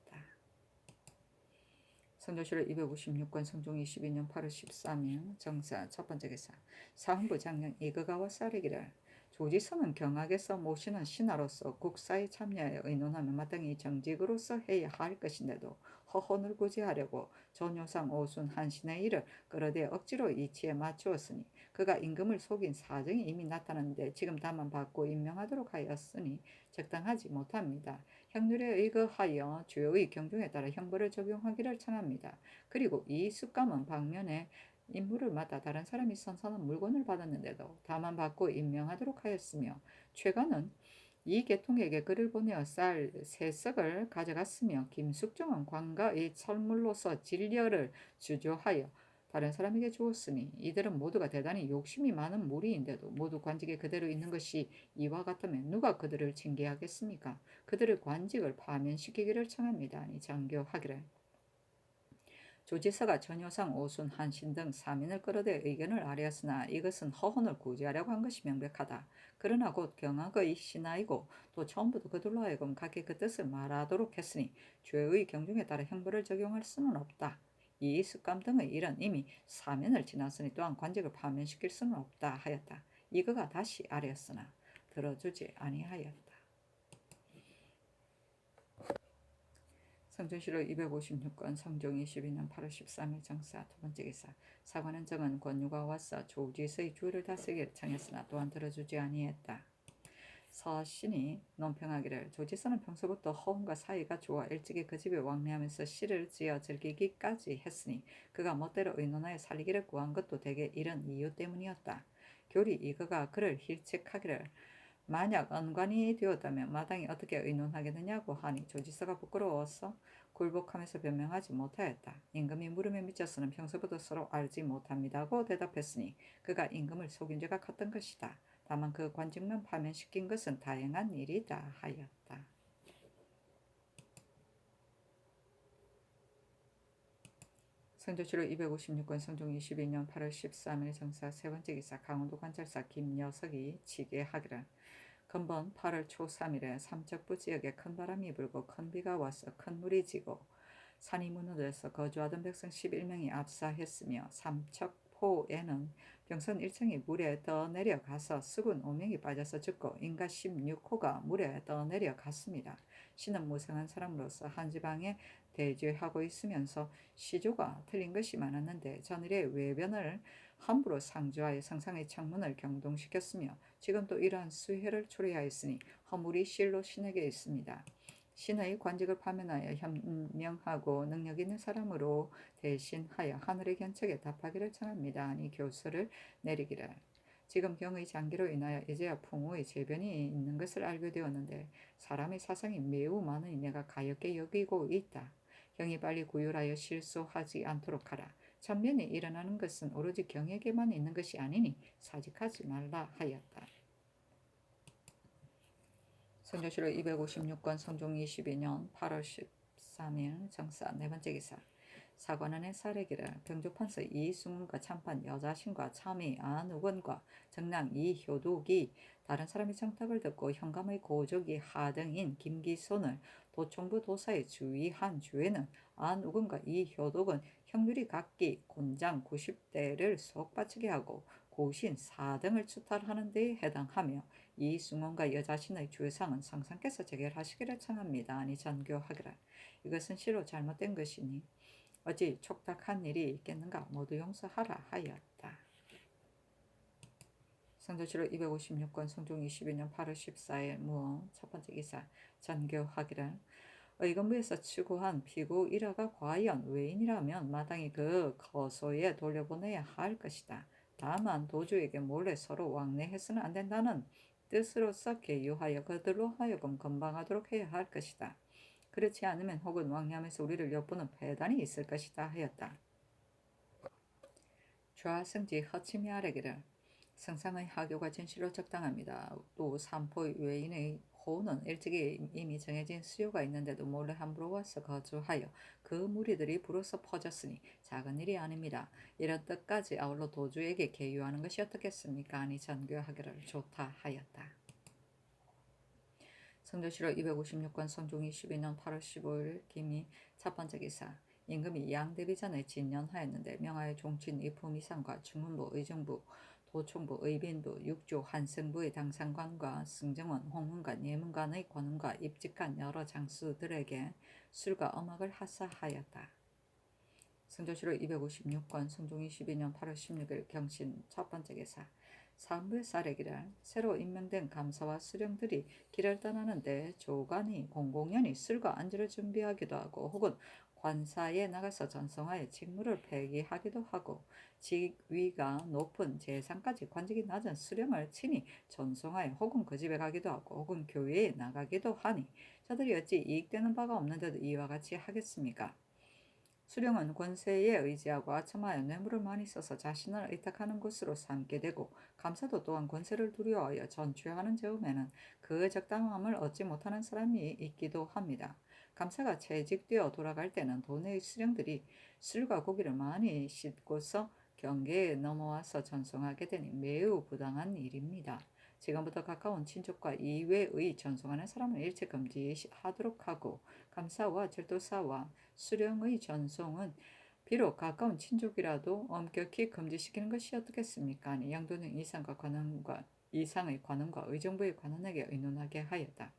성조실록 256권 성종 22년 8월 13일 정사 첫 번째 기사 사헌부 장령 이그가와 싸르기를 조지선은 경악에서 모시는 신하로서 국사에 참여하여 의논하며 마땅히 정직으로서 해야 할 것인데도 허혼을 구제하려고 전효상 오순 한신의 일을 끌어대 억지로 이치에 맞추었으니 그가 임금을 속인 사정이 이미 나타났는데 지금 다만 받고 임명하도록 하였으니 적당하지 못합니다. 형률에 의거하여 주요의 경중에 따라 형벌을 적용하기를 청합니다. 그리고 이 습감은 방면에 임무를 맡아 다른 사람이 선선한 물건을 받았는데도 다만 받고 임명하도록 하였으며 최가는 이 계통에게 글을 보내어 쌀 3석을 가져갔으며 김숙종은 관가의 철물로서 진료를 주조하여 다른 사람에게 주었으니 이들은 모두가 대단히 욕심이 많은 무리인데도 모두 관직에 그대로 있는 것이 이와 같으면 누가 그들을 징계하겠습니까? 그들의 관직을 파면시키기를 청합니다. 이 장교하기를 조지서가 전효상, 오순, 한신 등 3인을 끌어대 의견을 아뢰었으나 이것은 허혼을 구제하려고 한 것이 명백하다. 그러나 곧 경악의 신하이고 또 처음부터 그들로 하여금 각기 그 뜻을 말하도록 했으니 죄의 경중에 따라 형벌을 적용할 수는 없다. 이 습감 등의 일은 이미 사면을 지났으니 또한 관직을 파면시킬 수는 없다 하였다. 이거가 다시 아뢰었으나 들어주지 아니하였다. 성전시로 256건 성종 22년 8월 13일 정사 두 번째 기사 사관은 정은 권유가 와서 조지서의 주를 다스리기를 청했으나 또한 들어주지 아니했다. 서신이 논평하기를 조지서는 평소부터 허운과 사이가 좋아 일찍이 그 집에 왕래하면서 시를 지어 즐기기까지 했으니 그가 멋대로 의논하여 살리기를 구한 것도 대개 이런 이유 때문이었다. 교리 이거가 그를 힐책하기를 만약 언관이 되었다면 마땅히 어떻게 의논하겠느냐고 하니 조지서가 부끄러워서 굴복하면서 변명하지 못하였다. 임금이 물음에 미쳐서는 평소부터 서로 알지 못합니다고 대답했으니 그가 임금을 속인 죄가 컸던 것이다. 다만 그 관직만 파면시킨 것은 다행한 일이다 하였다. 성조실록 256권 성종 22년 8월 13일 정사 세 번째 기사 강원도 관찰사 김여석이 치계하기를 근본 8월 초 3일에 삼척부 지역에 큰 바람이 불고 큰 비가 와서 큰 물이 지고 산이 무너져서 거주하던 백성 11명이 압사했으며 삼척포에는 병선 1층이 물에 떠내려가서 수군 5명이 빠져서 죽고 인가 16호가 물에 떠내려갔습니다. 신은 무성한 사람으로서 한 지방에 대죄하고 있으면서 시조가 틀린 것이 많았는데 전일에 외변을 함부로 상주하여 상상의 창문을 경동시켰으며 지금 또 이러한 수혜를 초래하였으니 허물이 실로 신에게 있습니다. 신의 관직을 파면하여 현명하고 능력 있는 사람으로 대신하여 하늘의 견책에 답하기를 청합니다. 아니 교수를 내리기를. 지금 경의 장기로 인하여 이제야 풍우의 재변이 있는 것을 알게 되었는데 사람의 사상이 매우 많으니 내가 가엾게 여기고 있다. 경이 빨리 구휼하여 실수하지 않도록 하라. 천변이 일어나는 것은 오로지 경에게만 있는 것이 아니니 사직하지 말라 하였다. 성조실록 256권 성종 22년 8월 13일 정사 네 번째 기사. 사관원의 사례기를 병조판서 이승훈과 참판 여자신과 참의 안우건과 정랑 이효독이 다른 사람의 청탁을 듣고 현감의 고적이 하등인 김기손을 도총부 도사에 주의한 주에는 안우건과 이효독은 형률이 각기 곤장 90대를 속바치게 하고 고신 4등을 추탈하는 데에 해당하며 이승훈과 여자신의 주상은 상상께서 재결하시기를 청합니다. 아니 전교하기를. 이것은 실로 잘못된 것이니 어찌 촉탁한 일이 있겠는가 모두 용서하라 하였다. 성조실록 256권 성종 22년 8월 14일 무어 첫 번째 기사 전교하기를. 의금부에서 추구한 피고 일화가 과연 외인이라면 마땅히 그 거소에 돌려보내야 할 것이다. 다만 도주에게 몰래 서로 왕래해서는 안 된다는 뜻으로서 계유하여 그들로 하여금 건방하도록 해야 할 것이다. 그렇지 않으면 혹은 왕래하면서 우리를 엿보는 배단이 있을 것이다 하였다. 좌승지 허침이 아래기를. 성상의 하교가 진실로 적당합니다. 또 삼포 외인의 호는 일찍이 이미 정해진 수요가 있는데도 몰래 함부로 와서 거주하여 그 무리들이 불어서 퍼졌으니 작은 일이 아닙니다. 이런 뜻까지 아울러 도주에게 계유하는 것이 어떻겠습니까? 아니 전교하기를 좋다 하였다. 성조실록 256권 성종 22년 8월 15일 김이 첫 번째 기사. 임금이 양대비 전에 진년하였는데 명하여 종친 이품이상과 주문부, 의정부, 도총부, 의빈부, 육조, 한승부의 당상관과 승정원, 홍문관, 예문관의 관원과 입직한 여러 장수들에게 술과 음악을 하사하였다. 성조실록 256권 성종 22년 8월 16일 경신 첫 번째 기사. 상부의 사례기를 새로 임명된 감사와 수령들이 길을 떠나는데 조관이 공공연히 술과 안주를 준비하기도 하고 혹은 관사에 나가서 전송하여 직무를 폐기하기도 하고 직위가 높은 재상까지 관직이 낮은 수령을 친히 전송하여 혹은 그 집에 가기도 하고 혹은 교회에 나가기도 하니 저들이 어찌 이익되는 바가 없는데도 이와 같이 하겠습니까? 수령은 권세에 의지하고 아첨하여 뇌물을 많이 써서 자신을 의탁하는 것으로 삼게 되고 감사도 또한 권세를 두려워하여 전취하는 즈음에는 그 적당함을 얻지 못하는 사람이 있기도 합니다. 감사가 채직되어 돌아갈 때는 도내의 수령들이 술과 고기를 많이 싣고서 경계에 넘어와서 전송하게 되니 매우 부당한 일입니다. 지금부터 가까운 친족과 이외의 전송하는 사람을 일체 금지하도록 하고 감사와 절도사와 수령의 전송은 비록 가까운 친족이라도 엄격히 금지시키는 것이 어떻겠습니까? 아니 양도는 이상의 관원과 의정부의 관원에게 의논하게 하였다.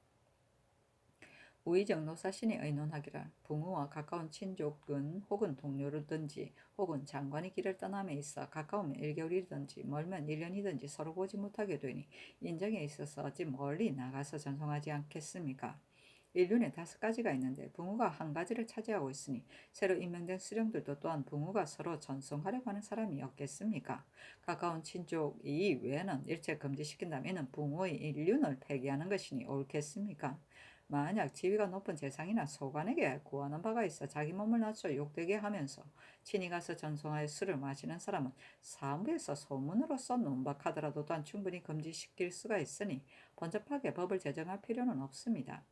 우의정 노사신이 의논하기를 부모와 가까운 친족은 혹은 동료로든지 혹은 장관이 길을 떠남에 있어 가까우면 1개월이든지 멀면 1년이든지 서로 보지 못하게 되니 인정에 있어서 어찌 멀리 나가서 전송하지 않겠습니까? 인륜에 5가지가 있는데 부모가 한 가지를 차지하고 있으니 새로 임명된 수령들도 또한 부모가 서로 전송하려고 하는 사람이 없겠습니까? 가까운 친족 이외에는 일체 금지시킨다면 이는 부모의 인륜을 폐기하는 것이니 옳겠습니까? 만약 지위가 높은 재상이나 소관에게 구하는 바가 있어 자기 몸을 낮춰 욕되게 하면서 친히 가서 전송하여 술을 마시는 사람은 사무에서 소문으로써 논박하더라도 또한 충분히 금지시킬 수가 있으니 번잡하게 법을 제정할 필요는 없습니다.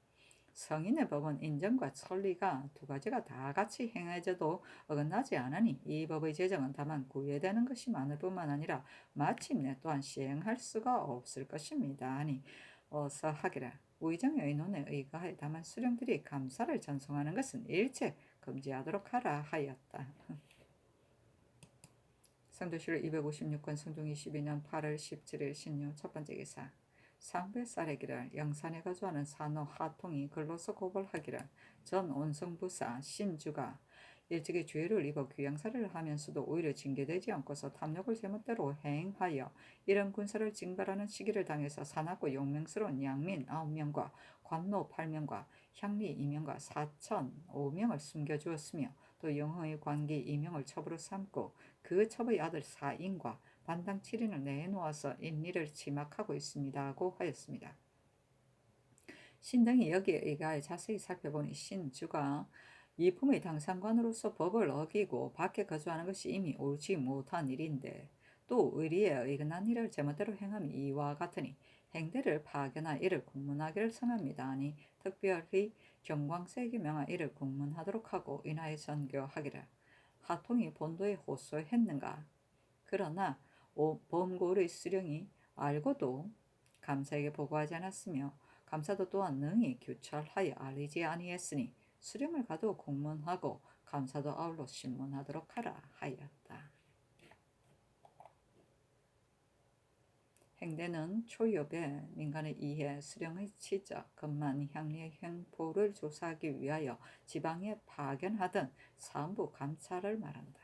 성인의 법은 인정과 천리가 2가지가 다 같이 행해져도 어긋나지 않으니 이 법의 제정은 다만 구애되는 것이 많을 뿐만 아니라 마침내 또한 시행할 수가 없을 것입니다. 아니 어서 하기를. 우의정의 의논에 의거하여 다만 수령들이 감사를 전송하는 것은 일체 금지하도록 하라 하였다. 성조실록 256권 성종 22년 8월 17일 신유 첫 번째 기사. 상부의 사례기를 영산에 거주하는 산호 하통이 글로서 고발하기를 전 온성부사 신주가 일찍이 죄를 입어 귀양살이를 하면서도 오히려 징계되지 않고서 탐욕을 제멋대로 행하여 이런 군사를 징발하는 시기를 당해서 사납고 용맹스러운 양민 9명과 관노 8명과 향리 2명과 사천 5명을 숨겨주었으며 또 영흥의 관기 2명을 첩으로 삼고 그 첩의 아들 사인과 반당 7인을 내놓아서 인리를 지막하고 있습니다고 하였습니다. 신등이 여기에 의가해 자세히 살펴보니 신주가 이품의 당상관으로서 법을 어기고 밖에 거주하는 것이 이미 옳지 못한 일인데 또 의리에 의근한 일을 제멋대로 행함이 이와 같으니 행대를 파견하 이를 국문하기를 성합니다. 아니 특별히 경광세에게 명하 이를 국문하도록 하고 인하에 전교하기를 하통이 본도에 호소했는가. 그러나 범고의 수령이 알고도 감사에게 보고하지 않았으며 감사도 또한 능히 규찰하여 알리지 아니했으니 수령을 가도 공문하고 감사도 아울러 신문하도록 하라 하였다. 행대는 초엽에 민간의 이해, 수령의 치적, 금만, 향리의 횡포를 조사하기 위하여 지방에 파견하던 사헌부 감찰을 말한다.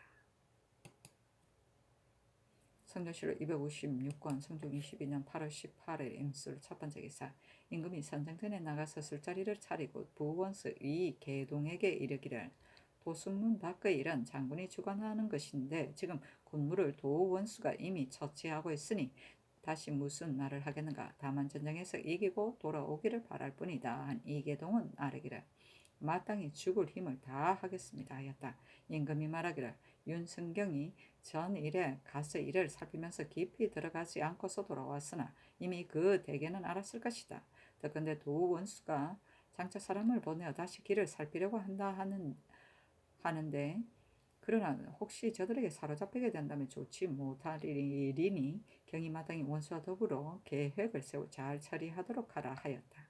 성조실록 256권 성종 22년 8월 18일 임술 첫 번째 기사. 임금이 선정전에 나가서 술자리를 차리고 부원수 이 계동에게 이르기를 도승문 밖의 일은 장군이 주관하는 것인데 지금 군무를 도원수가 이미 처치하고 있으니 다시 무슨 말을 하겠는가. 다만 전쟁에서 이기고 돌아오기를 바랄 뿐이다. 한 이계동은 아뢰기를 마땅히 죽을 힘을 다하겠습니다 하였다. 임금이 말하기를 윤승경이 전 일에 가서 이를 살피면서 깊이 들어가지 않고서 돌아왔으나 이미 그 대개는 알았을 것이다. 더건대 도원수가 장차 사람을 보내어 다시 길을 살피려고 하는데 그러나 혹시 저들에게 사로잡히게 된다면 좋지 못하리니 경위마땅히 원수와 더불어 계획을 세워 잘 처리하도록 하라 하였다.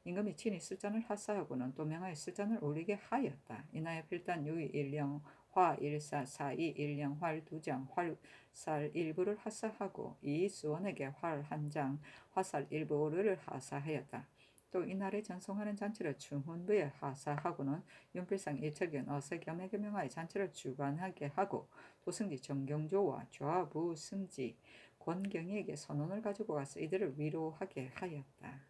임금이 친히 술잔을 하사하고는 또 명하여 술잔을 올리게 하였다. 이나여 필단 유의 일령 화 일사 사이 일령 활 2장 활살 일부를 하사하고 이수원에게 활 1장 화살 일부를 하사하였다. 또 이날에 전송하는 잔치를 충훈부에 하사하고는 윤필상 이철견 어세겸에게 명하여 잔치를 주관하게 하고 도승지 정경조와 좌부 승지 권경희에게 선언을 가지고 가서 이들을 위로하게 하였다.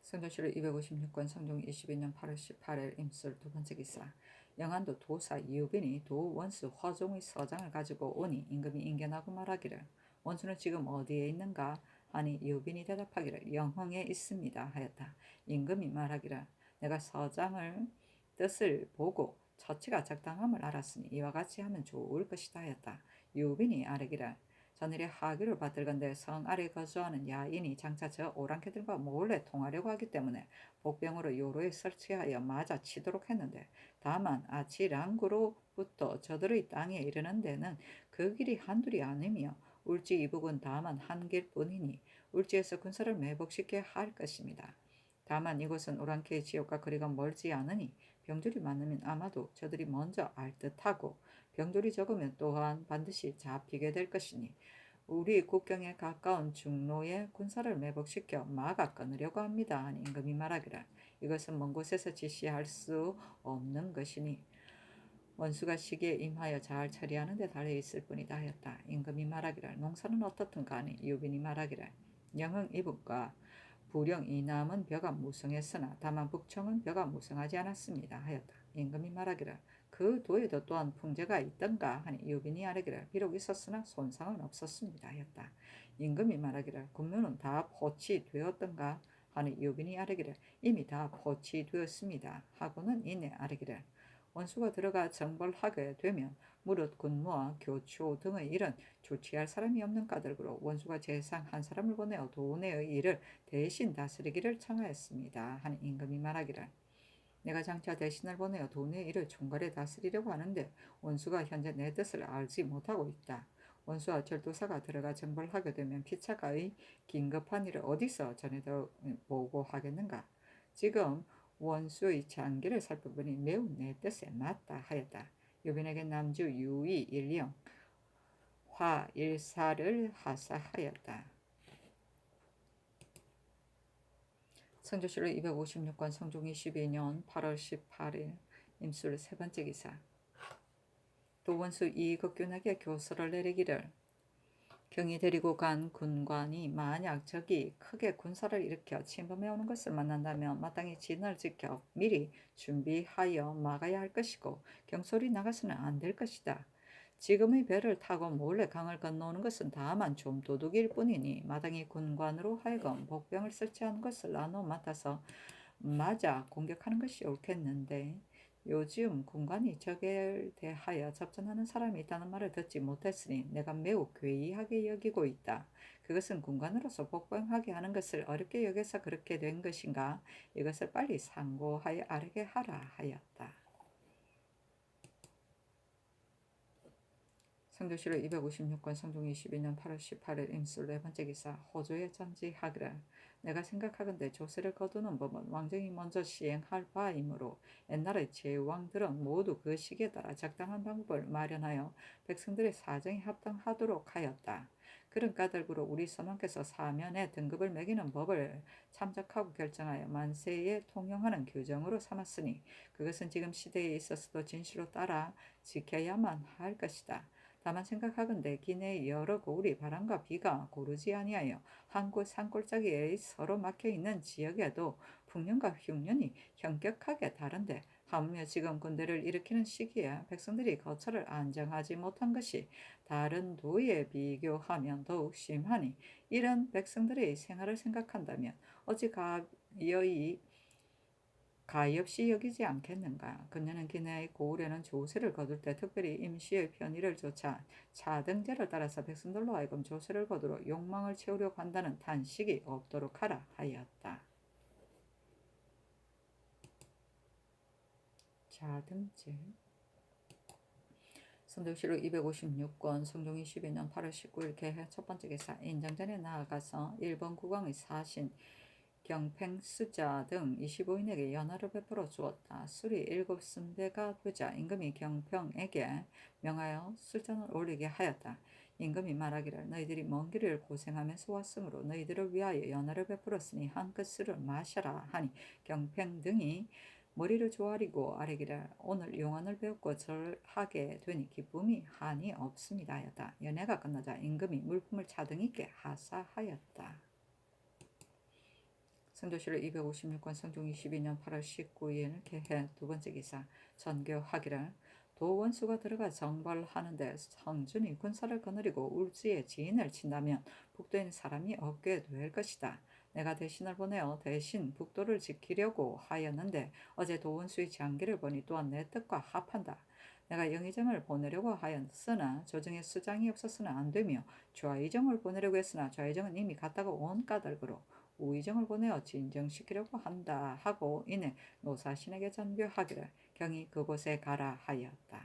성조실록 256권 성종 22년 8월 18일 임술 두 번째 기사. 영안도 도사 유빈이 도원수 허종의 서장을 가지고 오니 임금이 인견하고 말하기를 원수는 지금 어디에 있는가 하니 유빈이 대답하기를 영흥에 있습니다 하였다. 임금이 말하기를 내가 서장을 뜻을 보고 처치가 적당함을 알았으니 이와 같이 하면 좋을 것이다 하였다. 유빈이 아뢰기를 전일에 하교를 받들건대 성 아래 거주하는 야인이 장차 저 오랑캐들과 몰래 통하려고 하기 때문에 복병으로 요로에 설치하여 맞아 치도록 했는데 다만 아치랑구로부터 저들의 땅에 이르는 데는 그 길이 한둘이 아니며 울지 이북은 다만 한 길뿐이니 울지에서 군사를 매복시켜야 할 것입니다. 다만 이곳은 오랑캐의 지역과 거리가 멀지 않으니 병졸이 많으면 아마도 저들이 먼저 알 듯하고 병졸이 적으면 또한 반드시 잡히게 될 것이니 우리 국경에 가까운 중로에 군사를 매복시켜 막아 끊으려고 합니다. 하니 임금이 말하기를 이것은 먼 곳에서 지시할 수 없는 것이니 원수가 시기에 임하여 잘 처리하는 데 달려 있을 뿐이다 하였다. 임금이 말하기를 농사는 어떻든가 하니 유빈이 말하기를 영흥 이북과 부령 이남은 벼가 무성했으나 다만 북청은 벼가 무성하지 않았습니다 하였다. 임금이 말하기를 그 도에도 또한 풍제가 있던가 하니 유빈이 아뢰기를 비록 있었으나 손상은 없었습니다 하였다. 임금이 말하기를 군묘는 다 포치되었던가 하니 유빈이 아뢰기를 이미 다 포치되었습니다 하고는 이내 아뢰기를 원수가 들어가 정벌하게 되면 무릇 군무와 교초 등의 일은 조치할 사람이 없는 까닭으로 원수가 재상 한 사람을 보내어 도내의 일을 대신 다스리기를 청하였습니다. 하는 임금이 말하기를 내가 장차 대신을 보내어 도내의 일을 총괄해 다스리려고 하는데 원수가 현재 내 뜻을 알지 못하고 있다. 원수와 절도사가 들어가 정벌하게 되면 피차가의 긴급한 일을 어디서 전해다 보고하겠는가. 지금 원수의 장기를 살펴보니 매우 내 뜻에 맞다 하였다. 유빈에게 남주 유의 일령 화 일사를 하사하였다. 성조실록 256권 성종 22년 8월 18일 임술 세 번째 기사. 도원수 이극균에게 교서를 내리기를 경이 데리고 간 군관이 만약 적이 크게 군사를 일으켜 침범해 오는 것을 만난다면 마땅히 진을 지켜 미리 준비하여 막아야 할 것이고 경솔이 나가서는 안 될 것이다. 지금의 배를 타고 몰래 강을 건너오는 것은 다만 좀 도둑일 뿐이니 마땅히 군관으로 하여금 복병을 설치하는 것을 나눠 맡아서 맞아 공격하는 것이 옳겠는데 요즘 군관이 적에 대하여 접전하는 사람이 있다는 말을 듣지 못했으니 내가 매우 괴이하게 여기고 있다. 그것은 군관으로서 복병하게 하는 것을 어렵게 여겨서 그렇게 된 것인가? 이것을 빨리 상고하여 알게 하라 하였다. 성조실록 256권 성종 22년 8월 18일 임술 네 번째 기사. 호조에 전지하기를 내가 생각하건대 조세를 거두는 법은 왕정이 먼저 시행할 바이므로 옛날의 제왕들은 모두 그 시기에 따라 적당한 방법을 마련하여 백성들의 사정에 합당하도록 하였다. 그런 까닭으로 우리 선왕께서 사면에 등급을 매기는 법을 참작하고 결정하여 만세에 통용하는 규정으로 삼았으니 그것은 지금 시대에 있어서도 진실로 따라 지켜야만 할 것이다. 다만 생각하건대 기내의 여러 고을이 바람과 비가 고르지 아니하여 한 곳 산골짜기에 서로 막혀있는 지역에도 풍년과 흉년이 현격하게 다른데 하물며 지금 군대를 일으키는 시기에 백성들이 거처를 안정하지 못한 것이 다른 도에 비교하면 더욱 심하니 이런 백성들의 생활을 생각한다면 어찌 가엾이 여기지 않겠는가. 그녀는 기내의 고을에는 조세를 거둘 때 특별히 임시의 편의를 조차 차등제를 따라서 백성들로 하여금 조세를 거두러 욕망을 채우려고 한다는 탄식이 없도록 하라 하였다. 차등제. 성조실록 256권 성종 22년 8월 19일 개해 첫 번째 기사. 인장전에 나아가서 일본 국왕의 사신 경팽수자 등 25인에게 연하를 베풀어 주었다. 술이 7승배가 되자 임금이 경평에게 명하여 술잔을 올리게 하였다. 임금이 말하기를 너희들이 먼 길을 고생하면서 왔으므로 너희들을 위하여 연하를 베풀었으니 한끗 술을 마셔라 하니 경평 등이 머리를 조아리고 아뢰기를 오늘 용언을 배웠고 절하게 되니 기쁨이 한이 없습니다 하였다. 연회가 끝나자 임금이 물품을 차등 있게 하사하였다. 성조실록 256권 성종 22년 8월 19일 개해 두 번째 기사. 전교하기를 도원수가 들어가 정벌하는데 성준이 군사를 거느리고 울지에 지인을 친다면 북도에는 사람이 없게 될 것이다. 내가 대신을 보내어 대신 북도를 지키려고 하였는데 어제 도원수의 장기를 보니 또한 내 뜻과 합한다. 내가 영의정을 보내려고 하였으나 조정에 수장이 없어서는 안 되며 좌의정을 보내려고 했으나 좌의정은 이미 갔다가 온 까닭으로 우의정을 보내어 진정시키려고 한다 하고 이내 노사신에게 전교하기를 경이 그곳에 가라 하였다.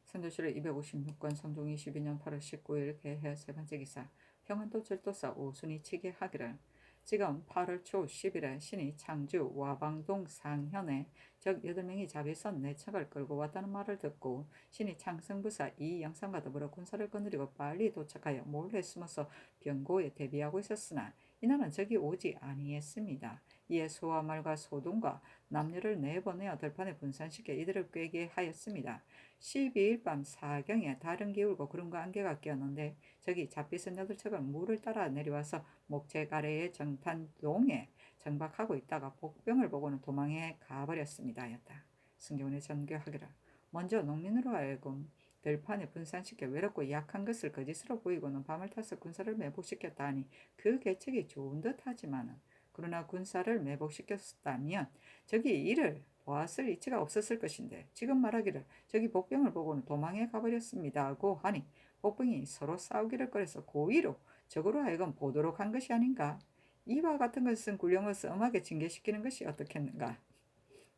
성조실록 256권 성종 22년 8월 19일 개해 세 번째 기사. 평안도 절도사 오순이 치게 하기를 지금 8월 초 10일에 신이 창주 와방동 상현에 적 8명이 자비선 4척을 끌고 왔다는 말을 듣고 신이 창성부사 이영삼과 더불어 군사를 거느리고 빨리 도착하여 몰래 숨어서 병고에 대비하고 있었으나 이날은 적이 오지 아니했습니다. 이에 소와 말과 소동과 남녀를 내보내어 들판에 분산시켜 이들을 꾀게 하였습니다. 12일 밤 사경에 다른 기울고 구름과 안개가 끼었는데 적이 잡비선 8척은 물을 따라 내려와서 목재 가래의 정탄동에 정박하고 있다가 복병을 보고는 도망해 가버렸습니다 하였다. 승경원의 전교하기를 먼저 농민으로 하여금 들판에 분산시켜 외롭고 약한 것을 거짓으로 보이고는 밤을 타서 군사를 매복시켰다 하니 그 계책이 좋은 듯 하지만은 그러나 군사를 매복시켰다면 적이 이를 보았을 이치가 없었을 것인데 지금 말하기를 적이 복병을 보고는 도망해 가버렸습니다고 하니 복병이 서로 싸우기를 꺼려서 고의로 적으로 하여금 보도록 한 것이 아닌가. 이와 같은 것은 군령을 엄하게 징계시키는 것이 어떻겠는가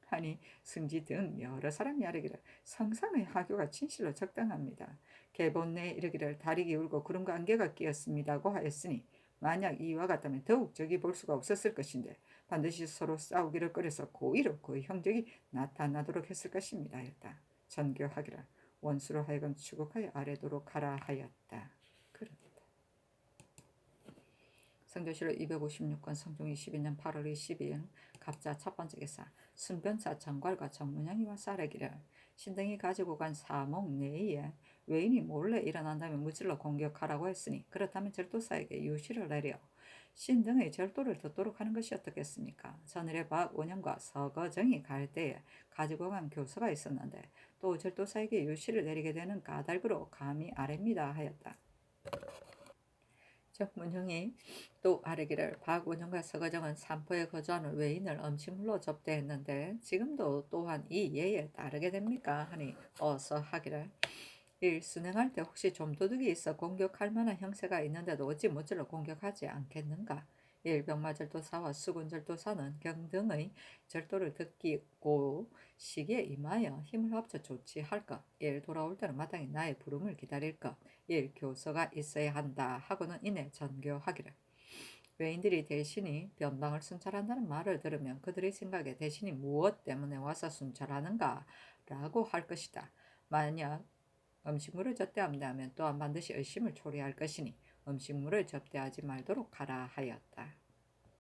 하니 승지 등 여러 사람이 아뢰기를 성상의 하교가 진실로 적당합니다. 계본 내에 이르기를 달이 기울고 구름과 안개가 끼었습니다고 하였으니 만약 이와 같다면 더욱 적이 볼 수가 없었을 것인데 반드시 서로 싸우기를 꺼려서 고의로 그 형적이 나타나도록 했을 것입니다 하였다. 전교하기를 원수로 하여금 추국하여 아뢰도록 하라 하였다. 그렇다. 성교시로 256건 성종 22년 8월 22일 갑자 첫 번째 기사 순변사 정괄과 정문영이와 쌀에기를 신등이 가지고 간 사목 내에 외인이 몰래 일어난다면 무찔러 공격하라고 했으니 그렇다면 절도사에게 유시를 내려 신등의 절도를 듣도록 하는 것이 어떻겠습니까? 전일에 박원영과 서거정이 갈 때에 가지고 간 교서가 있었는데 또 절도사에게 유시를 내리게 되는 까닭으로 감히 아뢰입니다 하였다. 정문형이 또 아뢰기를 박원영과 서거정은 삼포에 거주하는 외인을 음식물로 접대했는데 지금도 또한 이 예에 따르게 됩니까? 하니 어서 하기를 1. 순행할 때 혹시 좀도둑이 있어 공격할 만한 형세가 있는데도 어찌 모질러 공격하지 않겠는가? 1. 병마절도사와 수군절도사는 경등의 절도를 듣고 시기에 임하여 힘을 합쳐 조치할 것. 1. 돌아올 때는 마땅히 나의 부름을 기다릴 것. 1. 교서가 있어야 한다 하고는 이내 전교하기를. 외인들이 대신이 변방을 순찰한다는 말을 들으면 그들의 생각에 대신이 무엇 때문에 와서 순찰하는가 라고 할 것이다. 만약 음식물을 접대한다면 또한 반드시 의심을 초래할 것이니 음식물을 접대하지 말도록 하라 하였다.